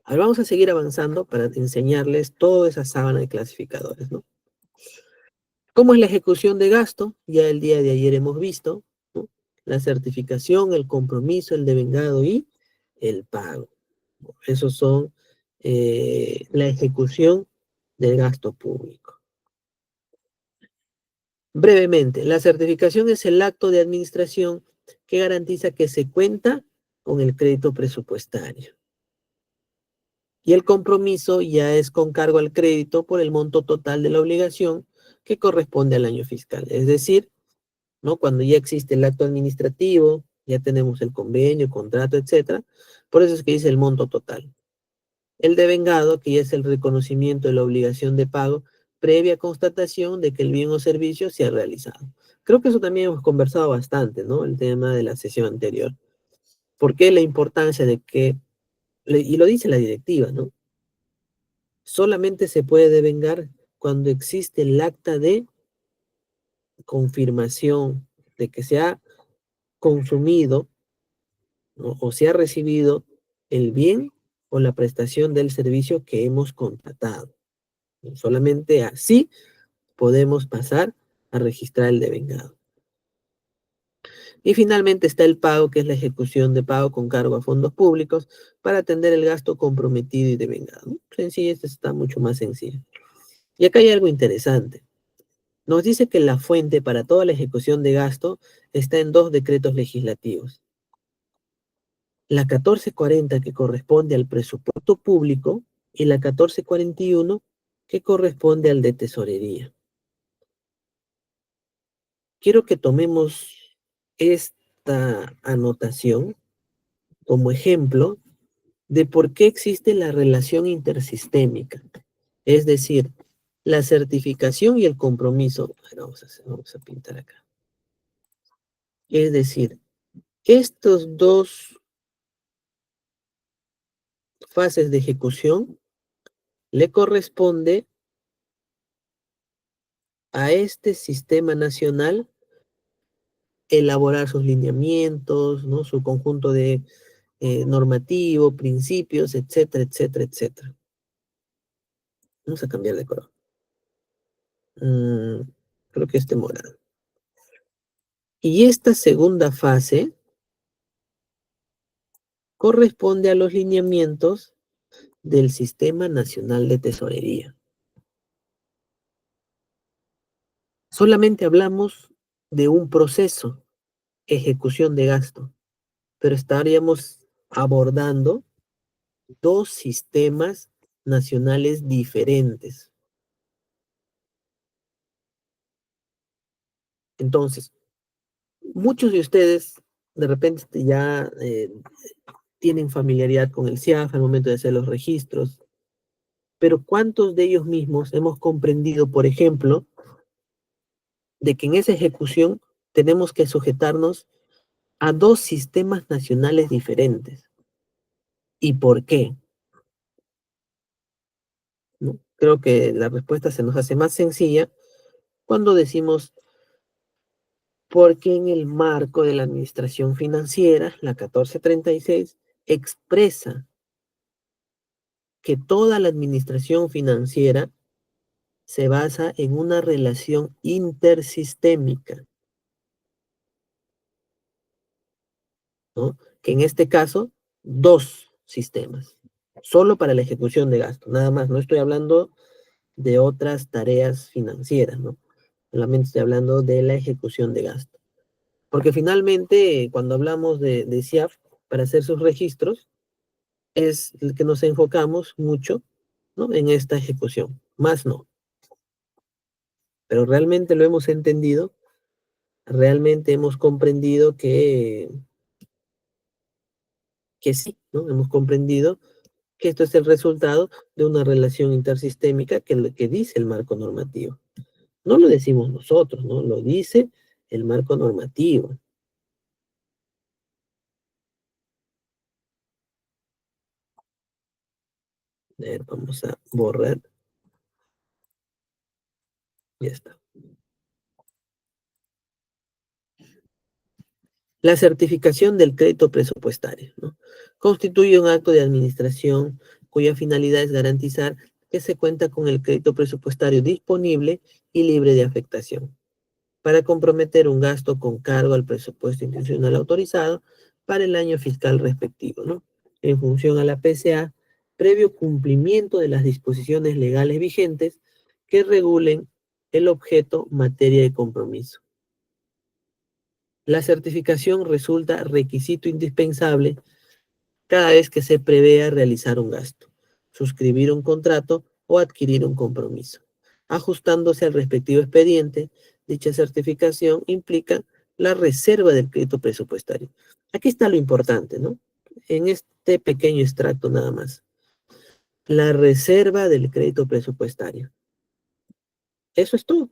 Ahora vamos a seguir avanzando para enseñarles toda esa sábana de clasificadores, ¿no? ¿Cómo es la ejecución de gasto? Ya el día de ayer hemos visto, ¿no? La certificación, el compromiso, el devengado y el pago. Esos son la ejecución del gasto público. Brevemente, la certificación es el acto de administración que garantiza que se cuenta con el crédito presupuestario. Y el compromiso ya es con cargo al crédito por el monto total de la obligación que corresponde al año fiscal. Es decir, ¿no? Cuando ya existe el acto administrativo, ya tenemos el convenio, contrato, etcétera. Por eso es que dice el monto total. El devengado, que ya es el reconocimiento de la obligación de pago previa constatación de que el bien o servicio se ha realizado. Creo que eso también hemos conversado bastante, ¿no? El tema de la sesión anterior. ¿Por qué la importancia de que, y lo dice la directiva, ¿no? Solamente se puede devengar cuando existe el acta de confirmación de que se ha consumido, ¿no? O se ha recibido el bien o la prestación del servicio que hemos contratado. Solamente así podemos pasar a registrar el devengado. Y finalmente está el pago, que es la ejecución de pago con cargo a fondos públicos para atender el gasto comprometido y devengado. Sencillo, esto está mucho más sencillo. Y acá hay algo interesante. Nos dice que la fuente para toda la ejecución de gasto está en dos decretos legislativos. La 1440, que corresponde al presupuesto público, y la 1441, que corresponde al de tesorería. Quiero que tomemos esta anotación como ejemplo de por qué existe la relación intersistémica. Es decir, la certificación y el compromiso. Bueno, vamos a pintar acá. Es decir, estos dos fases de ejecución le corresponde a este sistema nacional elaborar sus lineamientos, ¿no? Su conjunto de normativo, principios, etcétera, etcétera, etcétera. Vamos a cambiar de color. Creo que este morado. Y esta segunda fase corresponde a los lineamientos del Sistema Nacional de Tesorería. Solamente hablamos de un proceso, ejecución de gasto, pero estaríamos abordando dos sistemas nacionales diferentes. Entonces, muchos de ustedes de repente ya tienen familiaridad con el CIAF al momento de hacer los registros, pero ¿cuántos de ellos mismos hemos comprendido, por ejemplo, de que en esa ejecución tenemos que sujetarnos a dos sistemas nacionales diferentes? ¿Y por qué? ¿No? Creo que la respuesta se nos hace más sencilla cuando decimos porque en el marco de la administración financiera, la 1436 expresa que toda la administración financiera se basa en una relación intersistémica, ¿no? Que en este caso, dos sistemas, solo para la ejecución de gasto, nada más. No estoy hablando de otras tareas financieras, ¿no? Solamente estoy hablando de la ejecución de gasto. Porque finalmente, cuando hablamos de CIAF, para hacer sus registros, es el que nos enfocamos mucho, ¿no? En esta ejecución, más no. Pero realmente lo hemos entendido, realmente hemos comprendido que sí, ¿no? Hemos comprendido que esto es el resultado de una relación intersistémica que dice el marco normativo. No lo decimos nosotros, ¿no? Lo dice el marco normativo. A ver, vamos a borrar. Ya está. La certificación del crédito presupuestario, ¿no? Constituye un acto de administración cuya finalidad es garantizar que se cuenta con el crédito presupuestario disponible y libre de afectación, para comprometer un gasto con cargo al presupuesto institucional autorizado para el año fiscal respectivo, ¿no? En función a la PCA, previo cumplimiento de las disposiciones legales vigentes que regulen el objeto materia de compromiso. La certificación resulta requisito indispensable cada vez que se prevea realizar un gasto, suscribir un contrato o adquirir un compromiso. Ajustándose al respectivo expediente, dicha certificación implica la reserva del crédito presupuestario. Aquí está lo importante, ¿no? En este pequeño extracto nada más. La reserva del crédito presupuestario. Eso es todo.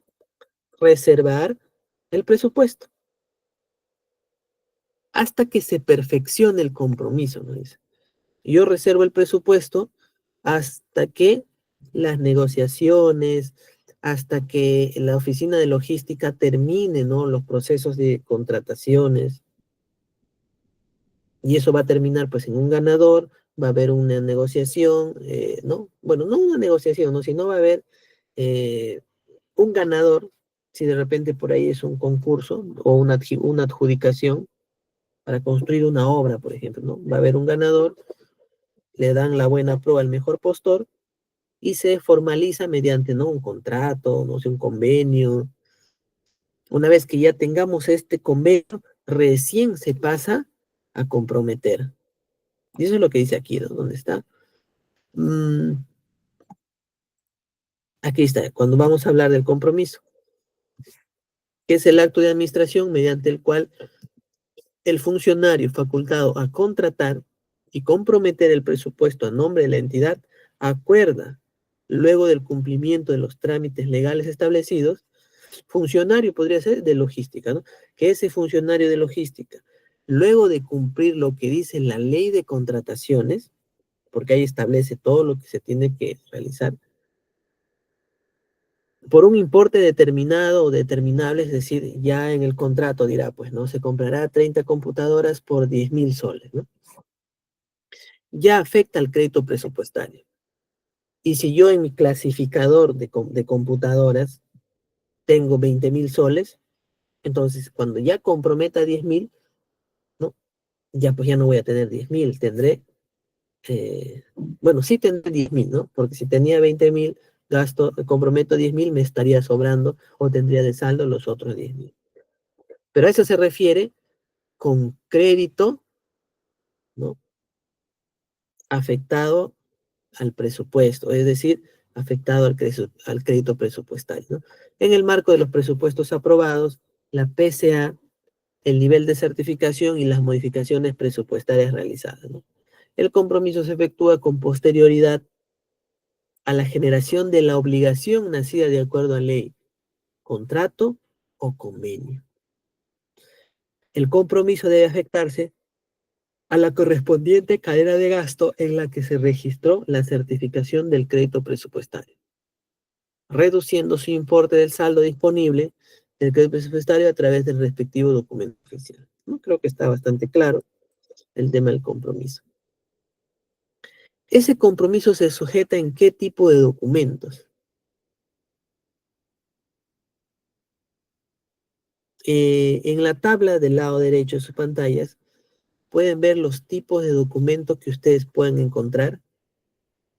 Reservar el presupuesto hasta que se perfeccione el compromiso, ¿no? Dice. Yo reservo el presupuesto hasta que las negociaciones, hasta que la oficina de logística termine, ¿no? Los procesos de contrataciones. Y eso va a terminar pues en un ganador, va a haber una negociación, ¿no? Bueno, no una negociación, ¿no? Sino va a haber eh, un ganador, si de repente por ahí es un concurso o una adjudicación para construir una obra, por ejemplo, ¿no? Va a haber un ganador, le dan la buena prueba al mejor postor y se formaliza mediante, ¿no? Un contrato, no sé, un convenio. Una vez que ya tengamos este convenio, recién se pasa a comprometer. Y eso es lo que dice aquí, ¿no? ¿Dónde está? Mm, aquí está, cuando vamos a hablar del compromiso, que es el acto de administración mediante el cual el funcionario facultado a contratar y comprometer el presupuesto a nombre de la entidad acuerda, luego del cumplimiento de los trámites legales establecidos, funcionario podría ser de logística, ¿no? Que ese funcionario de logística, luego de cumplir lo que dice la ley de contrataciones, porque ahí establece todo lo que se tiene que realizar, por un importe determinado o determinable, es decir, ya en el contrato dirá, pues, ¿no? Se comprará 30 computadoras por 10.000 soles, ¿no? Ya afecta al crédito presupuestario. Y si yo en mi clasificador de computadoras tengo 20.000 soles, entonces cuando ya comprometa 10.000, ¿no? Ya pues ya no voy a tener 10.000, tendré, bueno, sí tendré 10.000, ¿no? Porque si tenía 20.000, gasto, comprometo 10.000, me estaría sobrando o tendría de saldo los otros 10.000. Pero a eso se refiere con crédito, ¿no? Afectado al presupuesto, es decir, afectado al crédito presupuestario, ¿no? En el marco de los presupuestos aprobados, la PCA, el nivel de certificación y las modificaciones presupuestarias realizadas, ¿no? El compromiso se efectúa con posterioridad a la generación de la obligación nacida de acuerdo a ley, contrato o convenio. El compromiso debe afectarse a la correspondiente cadena de gasto en la que se registró la certificación del crédito presupuestario, reduciendo su importe del saldo disponible del crédito presupuestario a través del respectivo documento oficial. ¿No? Creo que está bastante claro el tema del compromiso. Ese compromiso se sujeta en qué tipo de documentos. En la tabla del lado derecho de sus pantallas pueden ver los tipos de documentos que ustedes pueden encontrar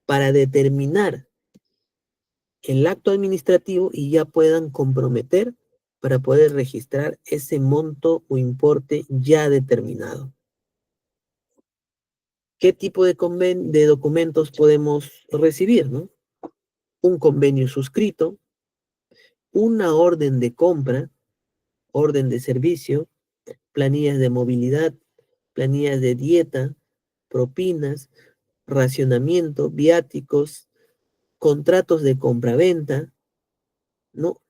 para determinar el acto administrativo y ya puedan comprometer para poder registrar ese monto o importe ya determinado. ¿Qué tipo de documentos podemos recibir, ¿no? Un convenio suscrito, una orden de compra, orden de servicio, planillas de movilidad, planillas de dieta, propinas, racionamiento, viáticos, contratos de compraventa, ¿no?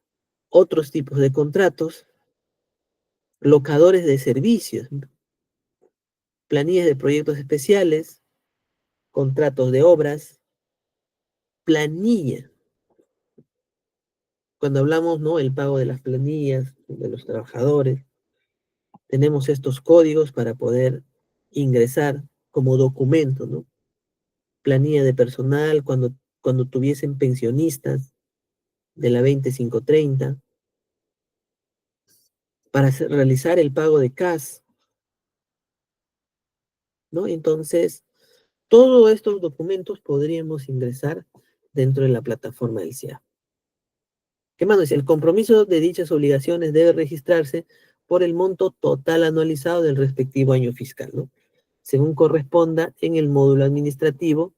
Otros tipos de contratos, locadores de servicios, planillas de proyectos especiales, contratos de obras, planilla. Cuando hablamos, ¿no? El pago de las planillas, de los trabajadores, tenemos estos códigos para poder ingresar como documento, ¿no? Planilla de personal, cuando tuviesen pensionistas de la 2530, para realizar el pago de CAS, ¿no? Entonces, todos estos documentos podríamos ingresar dentro de la plataforma del SIA. ¿Qué más dice? El compromiso de dichas obligaciones debe registrarse por el monto total anualizado del respectivo año fiscal, ¿no? Según corresponda en el módulo administrativo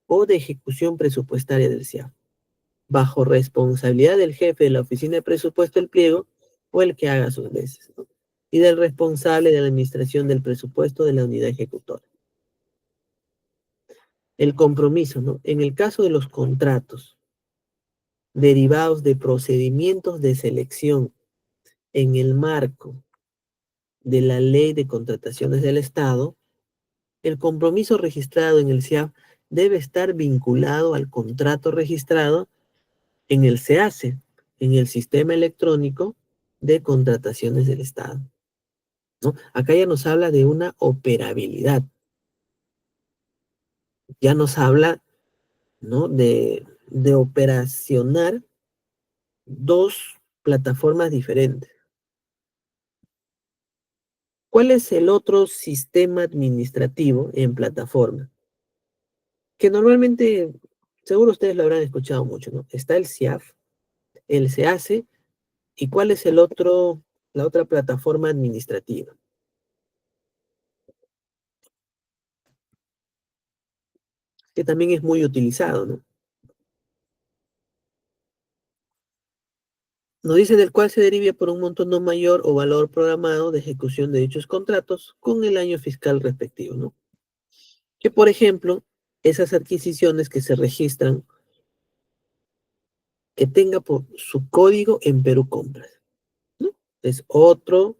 o de ejecución presupuestaria del SIA, bajo responsabilidad del jefe de la oficina de presupuesto del pliego o el que haga sus veces, ¿no? Y del responsable de la administración del presupuesto de la unidad ejecutora. El compromiso, ¿no? En el caso de los contratos derivados de procedimientos de selección en el marco de la Ley de Contrataciones del Estado, el compromiso registrado en el SIAF debe estar vinculado al contrato registrado en el SEACE, en el Sistema Electrónico de Contrataciones del Estado, ¿no? Acá ya nos habla de una operabilidad, ya nos habla, ¿no? de operacionar dos plataformas diferentes. ¿Cuál es el otro sistema administrativo en plataforma? Que normalmente, seguro ustedes lo habrán escuchado mucho, ¿no? Está el SIAF, el SEACE, ¿y cuál es la otra plataforma administrativa? Que también es muy utilizado, ¿no? Nos dice del cual se deriva por un monto no mayor o valor programado de ejecución de dichos contratos con el año fiscal respectivo, ¿no? Que, por ejemplo, esas adquisiciones que se registran, que tenga por su código en Perú Compras, ¿no? Es otra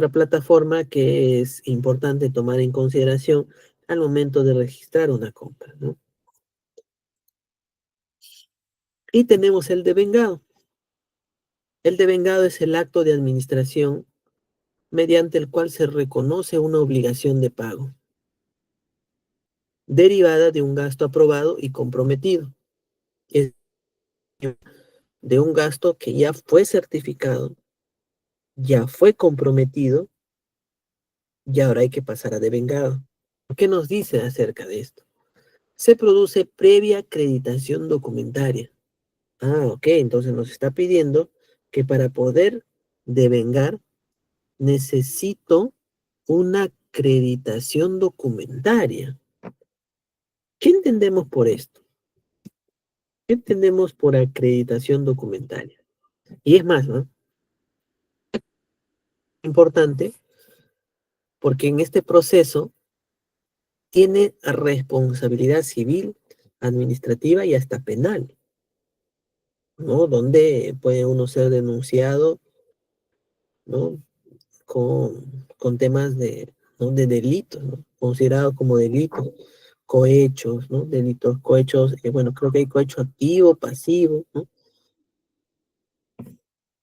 plataforma que es importante tomar en consideración al momento de registrar una compra, ¿no? Y tenemos el devengado. El devengado es el acto de administración mediante el cual se reconoce una obligación de pago derivada de un gasto aprobado y comprometido. Es de un gasto que ya fue certificado, ya fue comprometido y ahora hay que pasar a devengado. ¿Qué nos dice acerca de esto? Se produce previa acreditación documentaria. Ah, ok, entonces nos está pidiendo que para poder devengar necesito una acreditación documentaria. ¿Qué entendemos por esto? ¿Qué entendemos por acreditación documentaria? Y es más, ¿no? Importante porque en este proceso tiene responsabilidad civil, administrativa y hasta penal, ¿no? Donde puede uno ser denunciado, ¿no? Con temas ¿no? de delitos, ¿no? Considerados como delitos, cohechos, ¿no? Delitos, cohechos, bueno, creo que hay cohecho activo, pasivo, ¿no?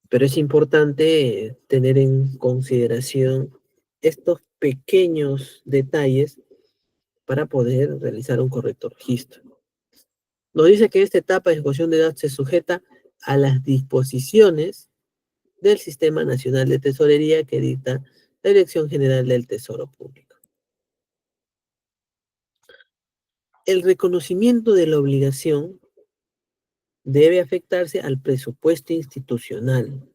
Pero es importante tener en consideración estos pequeños detalles para poder realizar un correcto registro. Nos dice que esta etapa de ejecución de datos se sujeta a las disposiciones del Sistema Nacional de Tesorería que dicta la Dirección General del Tesoro Público. El reconocimiento de la obligación debe afectarse al presupuesto institucional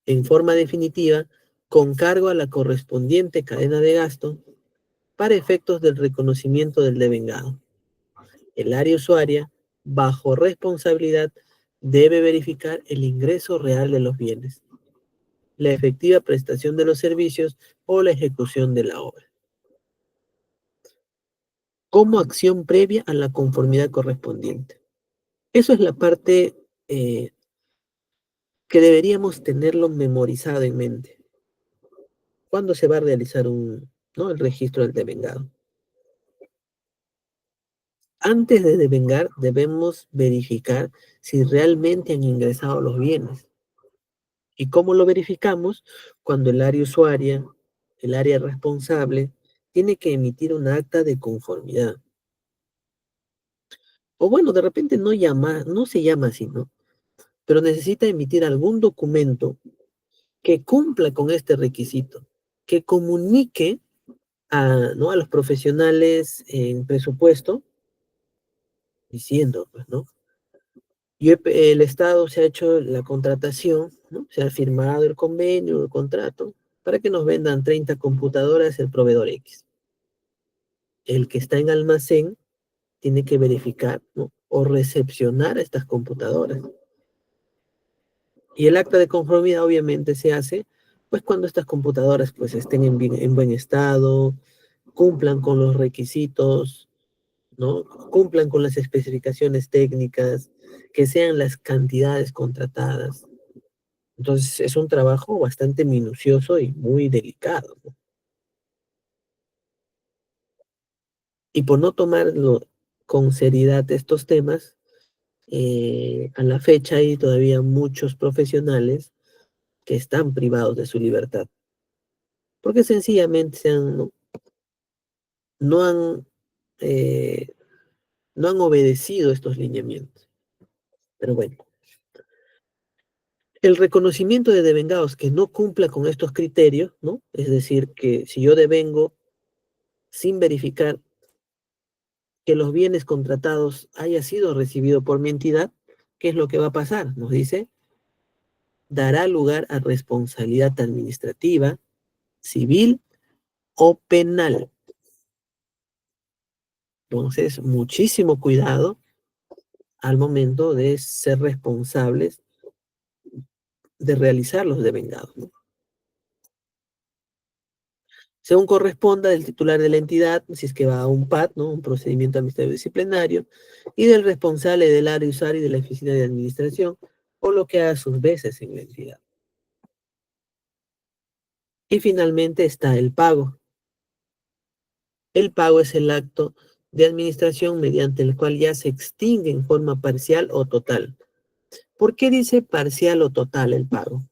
en forma definitiva con cargo a la correspondiente cadena de gasto para efectos del reconocimiento del devengado. El área usuaria, bajo responsabilidad debe verificar el ingreso real de los bienes, la efectiva prestación de los servicios o la ejecución de la obra, como acción previa a la conformidad correspondiente. Eso es la parte que deberíamos tenerlo memorizado en mente. ¿Cuándo se va a realizar ¿no? el registro del devengado? Antes de devengar, debemos verificar si realmente han ingresado los bienes. ¿Y cómo lo verificamos? Cuando el área usuaria, el área responsable, tiene que emitir un acta de conformidad. O bueno, de repente no se llama así, ¿no? Pero necesita emitir algún documento que cumpla con este requisito, que comunique ¿no? a los profesionales en presupuesto, diciendo, pues, ¿no? El Estado se ha hecho la contratación, ¿no? Se ha firmado el convenio, el contrato, para que nos vendan 30 computadoras el proveedor X. El que está en almacén tiene que verificar, ¿no? o recepcionar estas computadoras. Y el acta de conformidad obviamente se hace, pues cuando estas computadoras pues estén en buen estado, cumplan con los requisitos, ¿no? Cumplan con las especificaciones técnicas, que sean las cantidades contratadas. Entonces es un trabajo bastante minucioso y muy delicado, ¿no? Y por no tomarlo con seriedad estos temas, a la fecha hay todavía muchos profesionales que están privados de su libertad, porque sencillamente no han, eh, no han obedecido estos lineamientos. Pero bueno, el reconocimiento de devengados que no cumpla con estos criterios, ¿no? Es decir, que si yo devengo sin verificar que los bienes contratados haya sido recibido por mi entidad, ¿qué es lo que va a pasar? Nos dice, dará lugar a responsabilidad administrativa, civil o penal. Entonces, muchísimo cuidado al momento de ser responsables de realizar los devengados, ¿no? Según corresponda del titular de la entidad, si es que va a un PAD, ¿no? Un procedimiento administrativo disciplinario, y del responsable del área usuario y de la oficina de administración, o lo que haga sus veces en la entidad. Y finalmente está el pago. El pago es el acto de administración mediante el cual ya se extingue en forma parcial o total. ¿Por qué dice parcial o total el pago?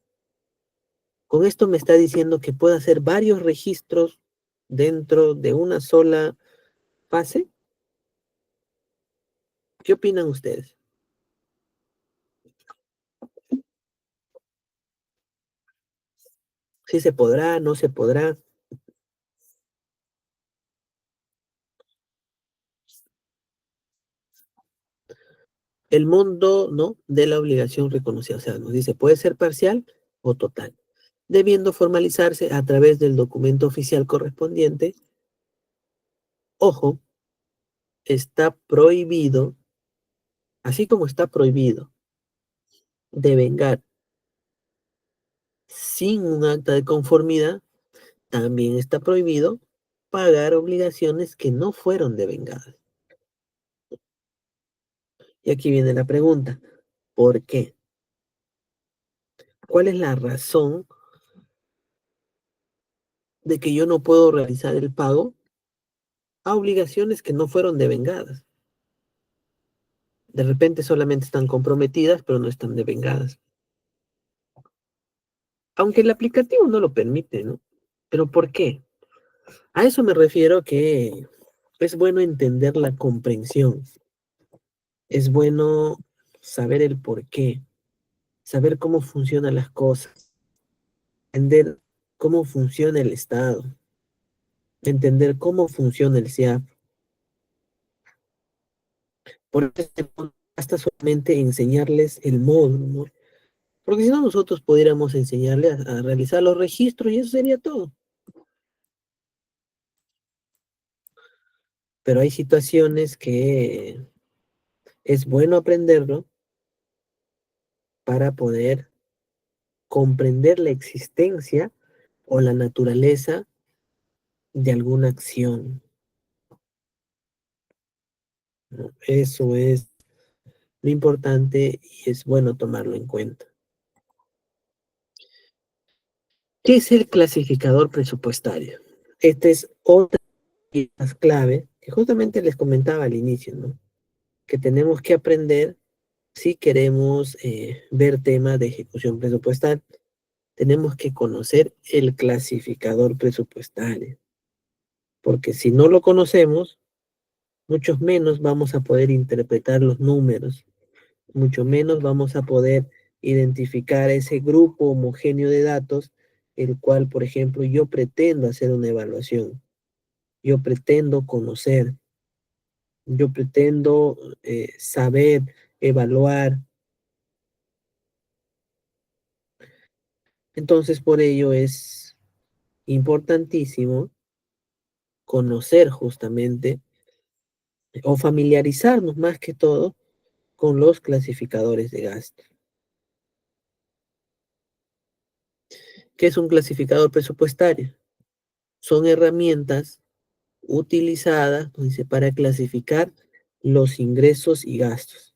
Con esto me está diciendo que puedo hacer varios registros dentro de una sola fase. ¿Qué opinan ustedes? ¿Si se podrá, no se podrá? El monto, ¿no? de la obligación reconocida. O sea, nos dice, puede ser parcial o total, debiendo formalizarse a través del documento oficial correspondiente. Ojo, está prohibido, así como está prohibido devengar sin un acta de conformidad, también está prohibido pagar obligaciones que no fueron devengadas. Y aquí viene la pregunta, ¿por qué? ¿Cuál es la razón de que yo no puedo realizar el pago a obligaciones que no fueron devengadas? De repente solamente están comprometidas, pero no están devengadas. Aunque el aplicativo no lo permite, ¿no? ¿Pero por qué? A eso me refiero que es bueno entender la comprensión. Es bueno saber el por qué, saber cómo funcionan las cosas, entender cómo funciona el Estado, entender cómo funciona el SIAP. Por eso no basta solamente enseñarles el módulo, ¿no? Porque si no, nosotros pudiéramos enseñarles a realizar los registros y eso sería todo. Pero hay situaciones que es bueno aprenderlo para poder comprender la existencia o la naturaleza de alguna acción, ¿no? Eso es lo importante y es bueno tomarlo en cuenta. ¿Qué es el clasificador presupuestario? Esta es otra de las claves que justamente les comentaba al inicio, ¿no? Que tenemos que aprender si queremos ver temas de ejecución presupuestal. Tenemos que conocer el clasificador presupuestario, porque si no lo conocemos, mucho menos vamos a poder interpretar los números, mucho menos vamos a poder identificar ese grupo homogéneo de datos, el cual, por ejemplo, yo pretendo hacer una evaluación, yo pretendo conocer, yo pretendo saber, evaluar. Entonces, por ello es importantísimo conocer justamente o familiarizarnos más que todo con los clasificadores de gasto. ¿Qué es un clasificador presupuestario? Son herramientas utilizadas, pues, dice, para clasificar los ingresos y gastos.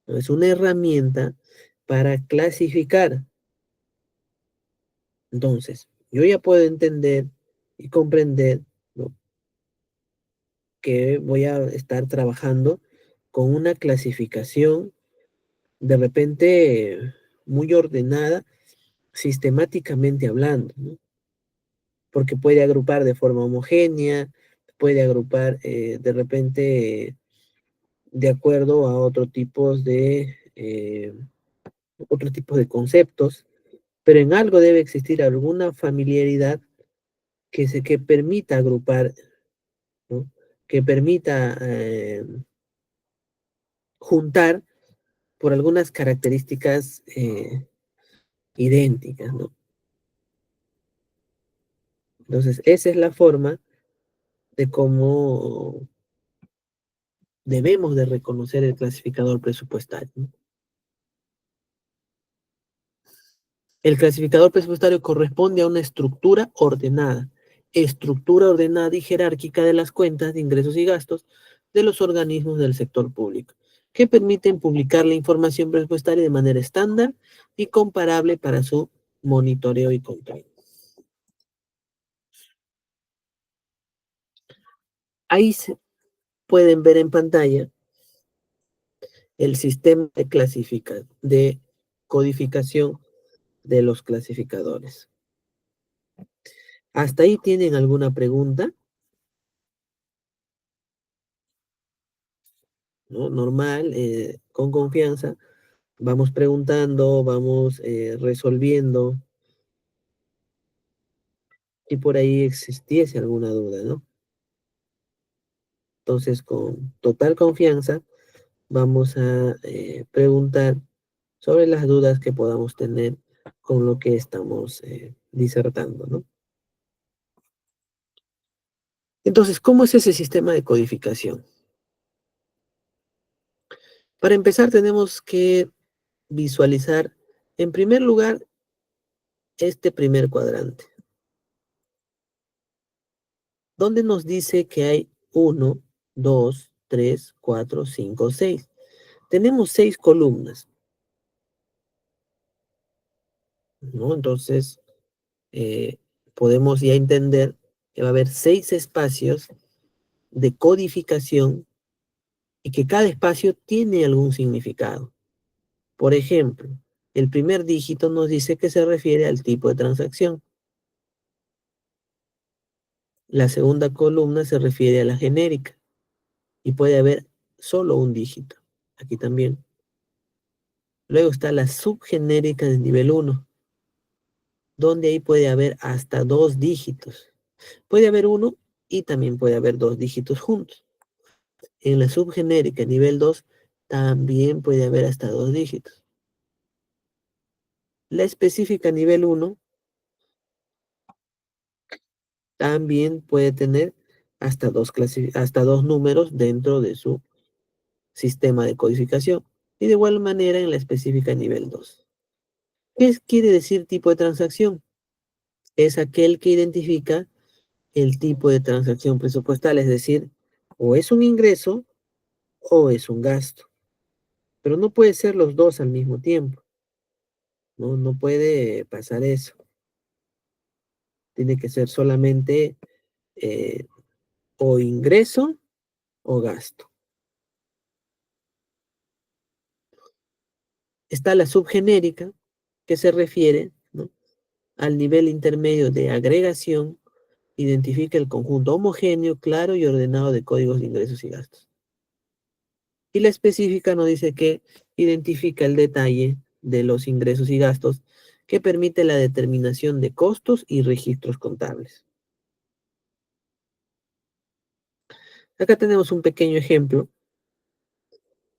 ¿No? Es una herramienta para clasificar. Entonces, yo ya puedo entender y comprender, ¿no?, que voy a estar trabajando con una clasificación de repente muy ordenada, sistemáticamente hablando, ¿no? Porque puede agrupar de forma homogénea, puede agrupar de repente de acuerdo a otros tipos de conceptos, pero en algo debe existir alguna familiaridad que permita agrupar, ¿no?, que permita juntar por algunas características idénticas, ¿no? Entonces, esa es la forma de cómo debemos de reconocer el clasificador presupuestario, ¿no? El clasificador presupuestario corresponde a una estructura ordenada y jerárquica de las cuentas de ingresos y gastos de los organismos del sector público, que permiten publicar la información presupuestaria de manera estándar y comparable para su monitoreo y control. Ahí se pueden ver en pantalla el sistema de codificación de los clasificadores. ¿Hasta ahí tienen alguna pregunta? ¿No? Normal, con confianza, vamos preguntando, vamos resolviendo, y por ahí existiese alguna duda, ¿no? Entonces, con total confianza, vamos a preguntar sobre las dudas que podamos tener con lo que estamos disertando, ¿no? Entonces, ¿cómo es ese sistema de codificación? Para empezar, tenemos que visualizar, en primer lugar, este primer cuadrante, donde nos dice que hay 1, 2, 3, 4, 5, 6. Tenemos 6 columnas, ¿no? Entonces, eh, podemos ya entender que va a haber 6 espacios de codificación y que cada espacio tiene algún significado. Por ejemplo, el primer dígito nos dice que se refiere al tipo de transacción. La segunda columna se refiere a la genérica y puede haber solo un dígito. Aquí también. Luego está la subgenérica de nivel 1, donde ahí puede haber hasta 2 dígitos. Puede haber uno y también puede haber 2 dígitos juntos. En la subgenérica nivel 2 también puede haber hasta 2 dígitos. La específica nivel 1 también puede tener hasta dos números dentro de su sistema de codificación. Y de igual manera en la específica nivel 2. ¿Qué quiere decir tipo de transacción? Es aquel que identifica el tipo de transacción presupuestal, es decir, o es un ingreso o es un gasto. Pero no puede ser los dos al mismo tiempo. No, no puede pasar eso. Tiene que ser solamente eh, o ingreso o gasto. Está la subgenérica, que se refiere, ¿no?, al nivel intermedio de agregación, identifica el conjunto homogéneo, claro y ordenado de códigos de ingresos y gastos. Y la específica nos dice que identifica el detalle de los ingresos y gastos que permite la determinación de costos y registros contables. Acá tenemos un pequeño ejemplo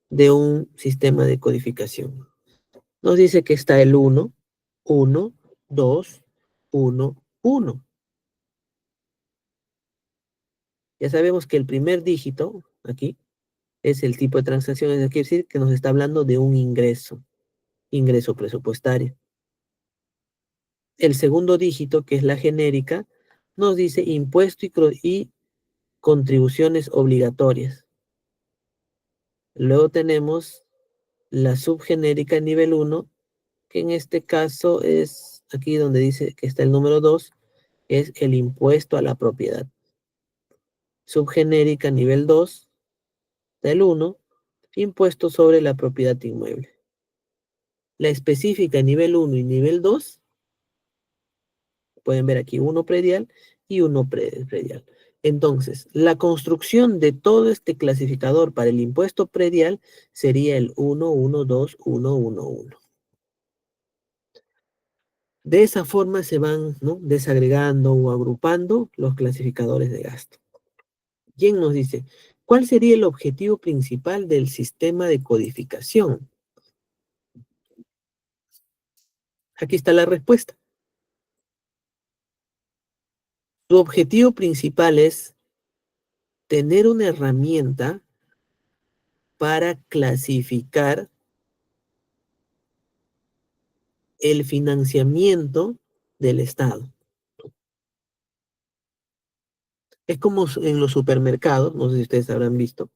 de un sistema de codificación. Nos dice que está el 1, 1, 2, 1, 1. Ya sabemos que el primer dígito aquí es el tipo de transacción, es decir, que nos está hablando de un ingreso presupuestario. El segundo dígito, que es la genérica, nos dice impuesto y contribuciones obligatorias. Luego tenemos la subgenérica nivel 1, que en este caso es aquí donde dice que está el número 2, es el impuesto a la propiedad. Subgenérica nivel 2, del 1, impuesto sobre la propiedad inmueble. La específica nivel 1 y nivel 2, pueden ver aquí uno predial y uno predial. Entonces, la construcción de todo este clasificador para el impuesto predial sería el 1, 1, 2, 1, 1, 1. De esa forma se van, ¿no?, desagregando o agrupando los clasificadores de gasto. ¿Quién nos dice cuál sería el objetivo principal del sistema de codificación? Aquí está la respuesta. Su objetivo principal es tener una herramienta para clasificar el financiamiento del Estado. Es como en los supermercados, no sé si ustedes habrán visto,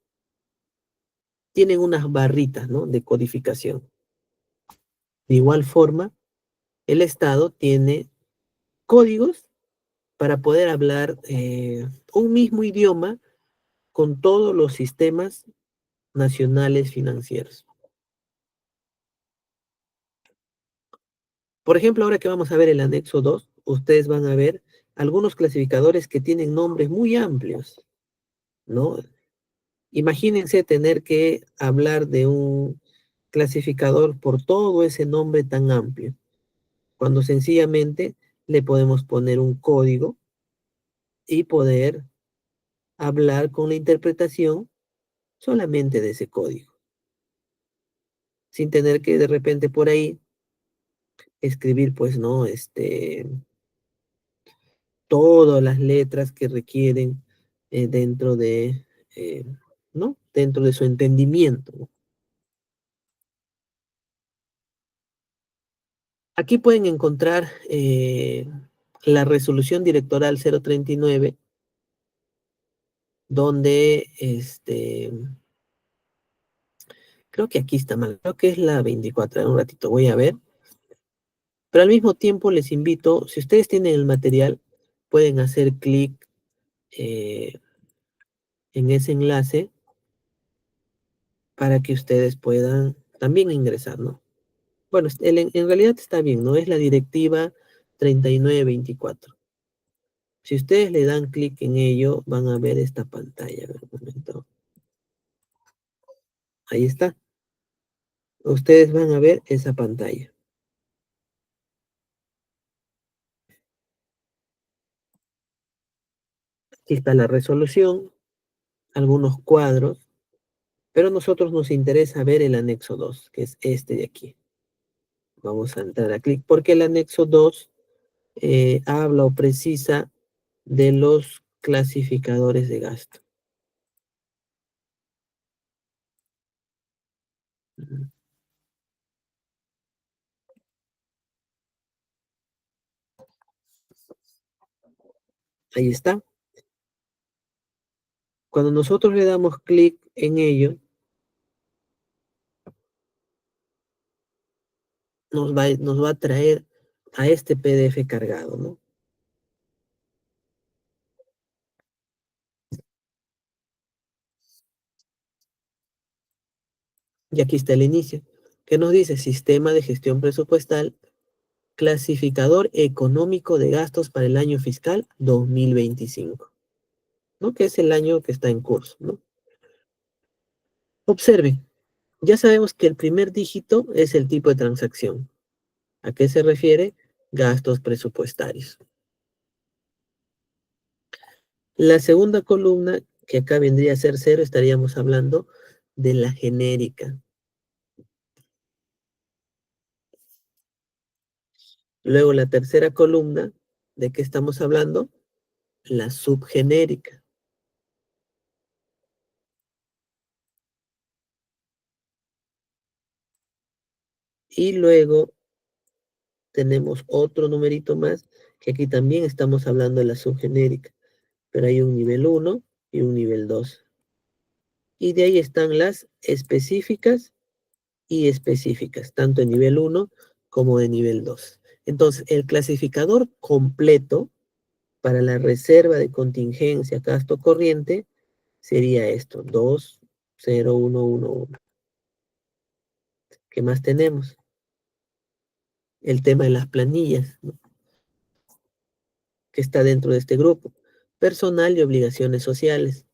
tienen unas barritas, ¿no?, de codificación. De igual forma, el Estado tiene códigos para poder hablar un mismo idioma con todos los sistemas nacionales financieros. Por ejemplo, ahora que vamos a ver el anexo 2, ustedes van a ver algunos clasificadores que tienen nombres muy amplios, ¿no? Imagínense tener que hablar de un clasificador por todo ese nombre tan amplio, cuando sencillamente le podemos poner un código y poder hablar con la interpretación solamente de ese código, sin tener que de repente por ahí escribir, pues, no, todas las letras que requieren dentro de, eh, ¿no?, dentro de su entendimiento, ¿no? Aquí pueden encontrar la resolución directoral 039, donde creo que aquí está mal, creo que es la 24, en un ratito voy a ver, pero al mismo tiempo les invito, si ustedes tienen el material, pueden hacer clic eh, en ese enlace para que ustedes puedan también ingresar, ¿no? Bueno, en realidad está bien, ¿no? Es la directiva 3924. Si ustedes le dan clic en ello, van a ver esta pantalla. A ver, un momento. Ahí está. Ustedes van a ver esa pantalla. Aquí está la resolución, algunos cuadros, pero a nosotros nos interesa ver el anexo 2, que es este de aquí. Vamos a entrar a clic, porque el anexo 2 habla o precisa de los clasificadores de gasto. Ahí está. Cuando nosotros le damos clic en ello, nos va a traer a este PDF cargado, ¿no? Y aquí está el inicio, que nos dice Sistema de Gestión Presupuestal, Clasificador Económico de Gastos para el año fiscal 2025, ¿no? Que es el año que está en curso, ¿no? Observen, ya sabemos que el primer dígito es el tipo de transacción. ¿A qué se refiere? Gastos presupuestarios. La segunda columna, que acá vendría a ser cero, estaríamos hablando de la genérica. Luego la tercera columna, ¿de qué estamos hablando? La subgenérica. Y luego tenemos otro numerito más, que aquí también estamos hablando de la subgenérica, pero hay un nivel 1 y un nivel 2. Y de ahí están las específicas y específicas, tanto de nivel 1 como de nivel 2. Entonces, el clasificador completo para la reserva de contingencia gasto corriente sería esto, 20111. ¿Qué más tenemos? El tema de las planillas, ¿no? Que está dentro de este grupo. Personal y obligaciones sociales.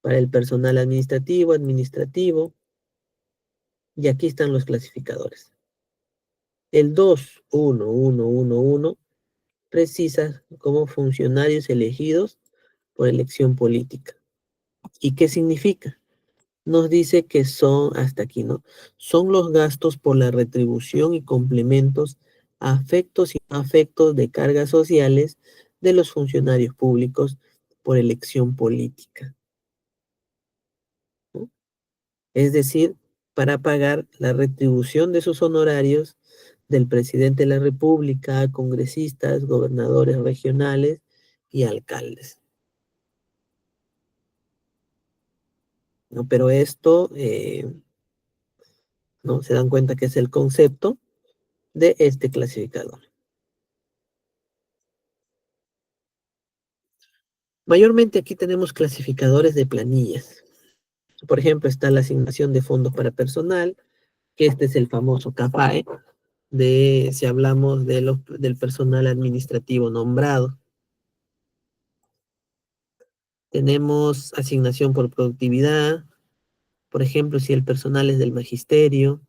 Para el personal administrativo, y aquí están los clasificadores. El 21111 precisa como funcionarios elegidos por elección política. ¿Y qué significa? Nos dice que son, hasta aquí, ¿no? Son los gastos por la retribución y complementos, afectos y no afectos de cargas sociales de los funcionarios públicos por elección política, ¿no? Es decir, para pagar la retribución de sus honorarios del presidente de la República, congresistas, gobernadores regionales y alcaldes, ¿no? Pero esto, ¿no? Se dan cuenta que es el concepto de este clasificador. Mayormente aquí tenemos clasificadores de planillas. Por ejemplo, está la asignación de fondos para personal, que este es el famoso CAPAE, si hablamos del personal administrativo nombrado. Tenemos asignación por productividad. Por ejemplo, si el personal es del magisterio,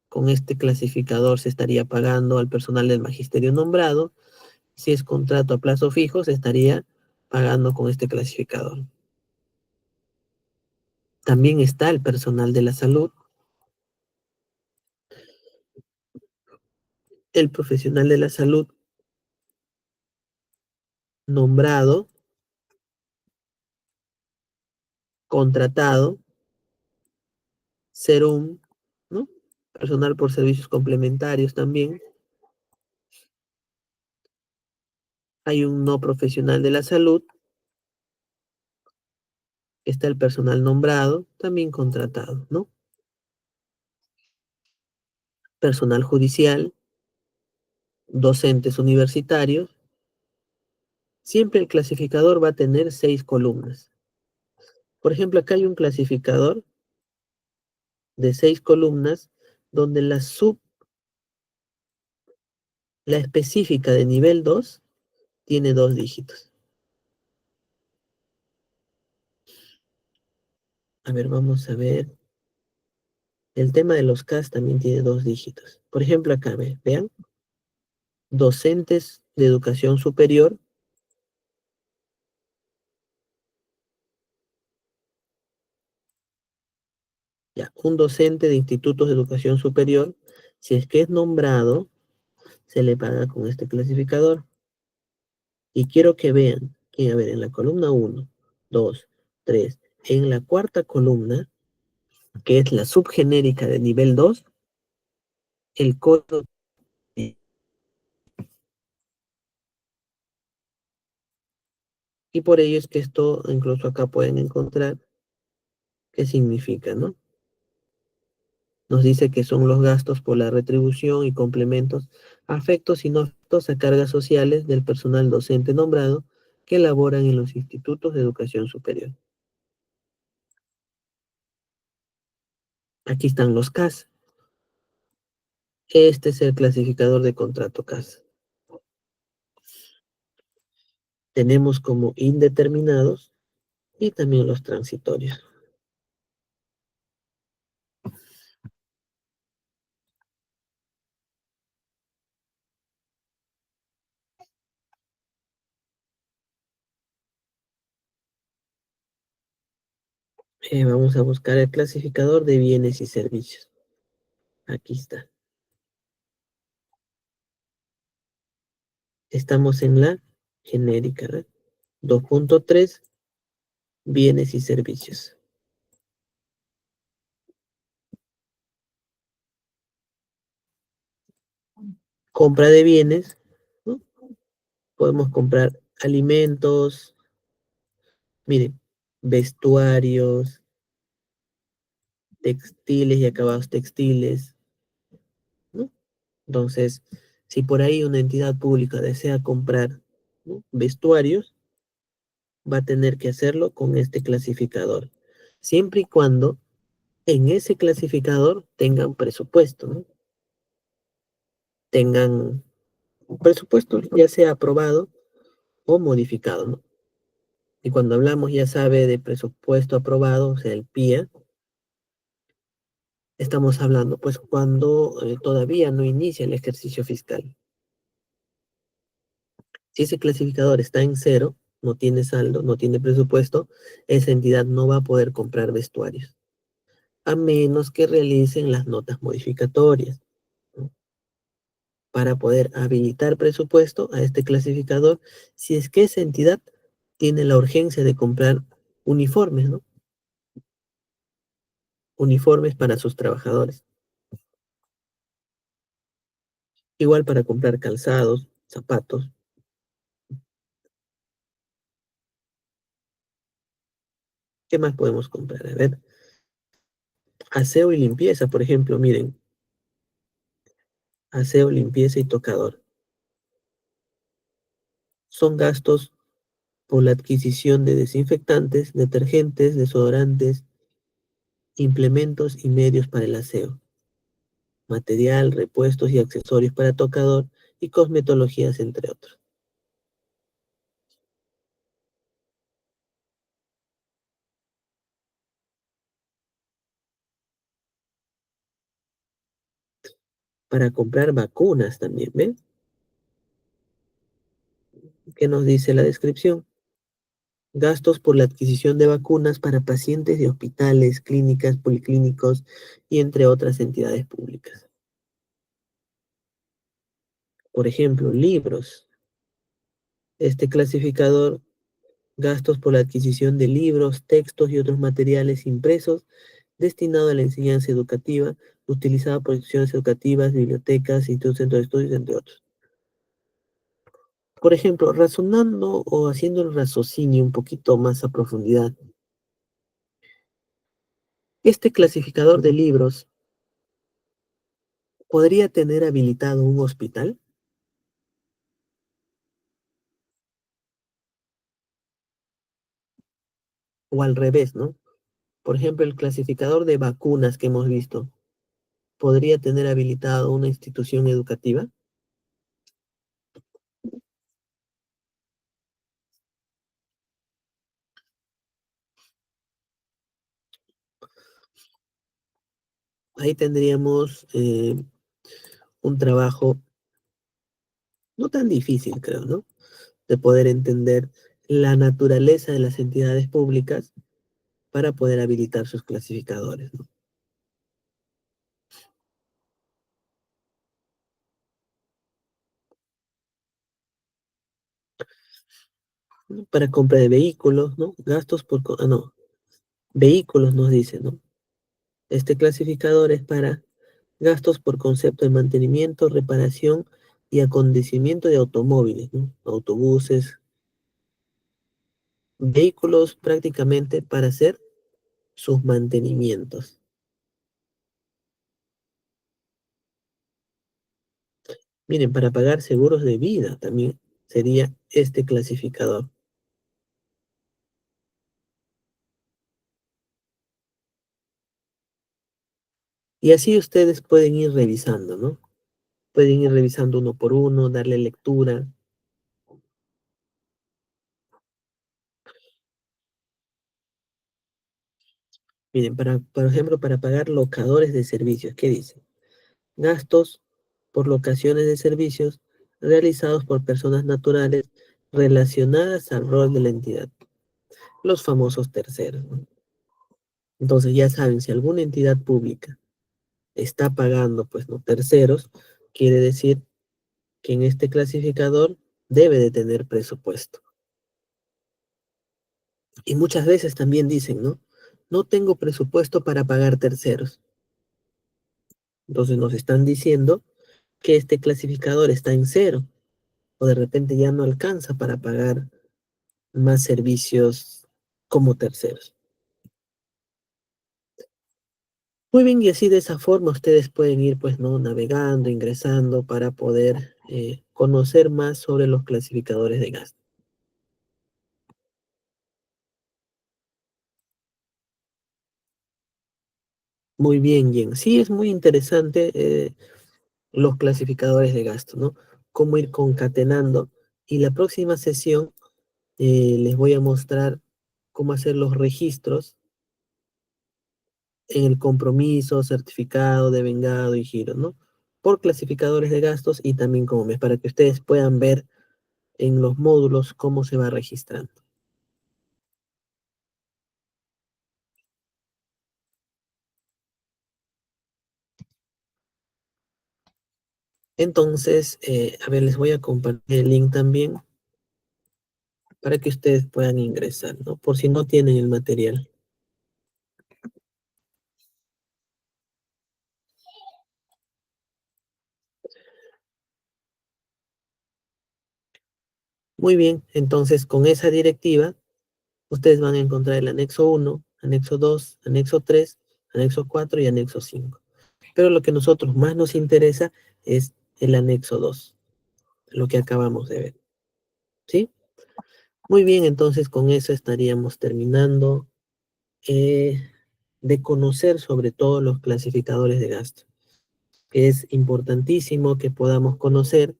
con este clasificador se estaría pagando al personal del magisterio nombrado. Si es contrato a plazo fijo, se estaría pagando con este clasificador. También está el personal de la salud. El profesional de la salud nombrado, contratado, serum, ¿no? Personal por servicios complementarios también. Hay un no profesional de la salud. Está el personal nombrado, también contratado, ¿no? Personal judicial, docentes universitarios. Siempre el clasificador va a tener 6 columnas. Por ejemplo, acá hay un clasificador de 6 columnas donde la específica de nivel 2 tiene 2 dígitos. A ver, vamos a ver. El tema de los CAS también tiene 2 dígitos. Por ejemplo, acá, vean, docentes de educación superior, ya, un docente de institutos de educación superior, si es que es nombrado, se le paga con este clasificador. Y quiero que vean que, a ver, en la columna 1, 2, 3, en la cuarta columna, que es la subgenérica de nivel 2, el código Y por ello es que esto, incluso acá pueden encontrar qué significa, ¿no? Nos dice que son los gastos por la retribución y complementos, afectos y no afectos a cargas sociales del personal docente nombrado que laboran en los institutos de educación superior. Aquí están los CAS. Este es el clasificador de contrato CAS. Tenemos como indeterminados y también los transitorios. Vamos a buscar el clasificador de bienes y servicios. Aquí está. Estamos en la genérica, ¿verdad? 2.3, bienes y servicios. Compra de bienes, ¿no? Podemos comprar alimentos, miren, vestuarios, textiles y acabados textiles, ¿no? Entonces, si por ahí una entidad pública desea comprar, ¿no?, vestuarios, va a tener que hacerlo con este clasificador, siempre y cuando en ese clasificador tengan presupuesto, ¿no? Tengan un presupuesto ya sea aprobado o modificado, ¿no? Y cuando hablamos, ya sabe, de presupuesto aprobado, o sea, el PIA, estamos hablando pues cuando todavía no inicia el ejercicio fiscal. Si ese clasificador está en cero, no tiene saldo, no tiene presupuesto, esa entidad no va a poder comprar vestuarios, a menos que realicen las notas modificatorias, ¿no?, para poder habilitar presupuesto a este clasificador, si es que esa entidad tiene la urgencia de comprar uniformes, ¿no? Uniformes para sus trabajadores. Igual para comprar calzados, zapatos. ¿Qué más podemos comprar? A ver, aseo y limpieza, por ejemplo, miren, aseo, limpieza y tocador. Son gastos por la adquisición de desinfectantes, detergentes, desodorantes, implementos y medios para el aseo, material, repuestos y accesorios para tocador y cosmetologías, entre otros. Para comprar vacunas también, ¿ven? ¿Qué nos dice la descripción? Gastos por la adquisición de vacunas para pacientes de hospitales, clínicas, policlínicos y entre otras entidades públicas. Por ejemplo, libros. Este clasificador, gastos por la adquisición de libros, textos y otros materiales impresos destinados a la enseñanza educativa, utilizada por instituciones educativas, bibliotecas, institutos, centros de estudios, entre otros. Por ejemplo, razonando o haciendo el raciocinio un poquito más a profundidad, este clasificador de libros podría tener habilitado un hospital, o al revés, ¿no? Por ejemplo, el clasificador de vacunas que hemos visto podría tener habilitado una institución educativa. Ahí tendríamos un trabajo no tan difícil, creo, ¿no? De poder entender la naturaleza de las entidades públicas para poder habilitar sus clasificadores, ¿no? Para compra de vehículos, ¿no? Gastos por, no, vehículos nos dice, ¿no? Este clasificador es para gastos por concepto de mantenimiento, reparación y acondicionamiento de automóviles, ¿no? Autobuses. vehículos prácticamente para hacer sus mantenimientos. Miren, para pagar seguros de vida también sería este clasificador. Y así ustedes pueden ir revisando, ¿no? Pueden ir revisando uno por uno, darle lectura. Miren, por ejemplo, para pagar locadores de servicios, ¿qué dice? Gastos por locaciones de servicios realizados por personas naturales relacionadas al rol de la entidad, los famosos terceros, ¿no? Entonces ya saben, si alguna entidad pública está pagando, pues no terceros, quiere decir que en este clasificador debe de tener presupuesto. Y muchas veces también dicen, ¿no? No tengo presupuesto para pagar terceros. Entonces nos están diciendo que este clasificador está en cero o de repente ya no alcanza para pagar más servicios como terceros. Muy bien, y así de esa forma ustedes pueden ir pues no navegando, ingresando para poder conocer más sobre los clasificadores de gasto. Muy bien, Jen. Sí, es muy interesante los clasificadores de gasto, ¿no? Cómo ir concatenando. Y la próxima sesión les voy a mostrar cómo hacer los registros en el compromiso, certificado, devengado y giro, ¿no? Por clasificadores de gastos y también como mes, para que ustedes puedan ver en los módulos cómo se va registrando. Entonces, a ver, les voy a compartir el link también para que ustedes puedan ingresar, ¿no? Por si no tienen el material. Muy bien, entonces con esa directiva, ustedes van a encontrar el anexo 1, anexo 2, anexo 3, anexo 4 y anexo 5. Pero lo que a nosotros más nos interesa es el anexo 2, lo que acabamos de ver. ¿Sí? Muy bien, entonces con eso estaríamos terminando eh, de conocer sobre todo los clasificadores de gasto, que es importantísimo que podamos conocer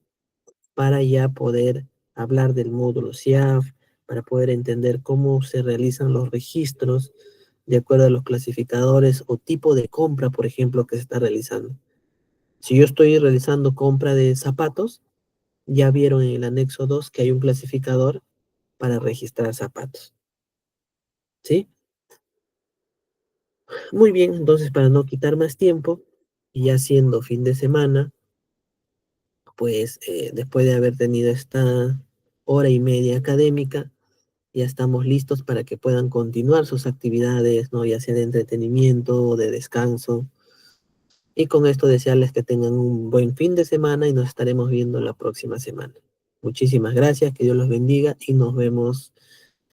para ya poder hablar del módulo CIAF, para poder entender cómo se realizan los registros de acuerdo a los clasificadores o tipo de compra, por ejemplo, que se está realizando. Si yo estoy realizando compra de zapatos, ya vieron en el anexo 2 que hay un clasificador para registrar zapatos. ¿Sí? Muy bien, entonces para no quitar más tiempo, y ya siendo fin de semana, pues después de haber tenido esta hora y media académica, ya estamos listos para que puedan continuar sus actividades, ¿no? Ya sea de entretenimiento o de descanso. Y con esto desearles que tengan un buen fin de semana y nos estaremos viendo la próxima semana. Muchísimas gracias, que Dios los bendiga y nos vemos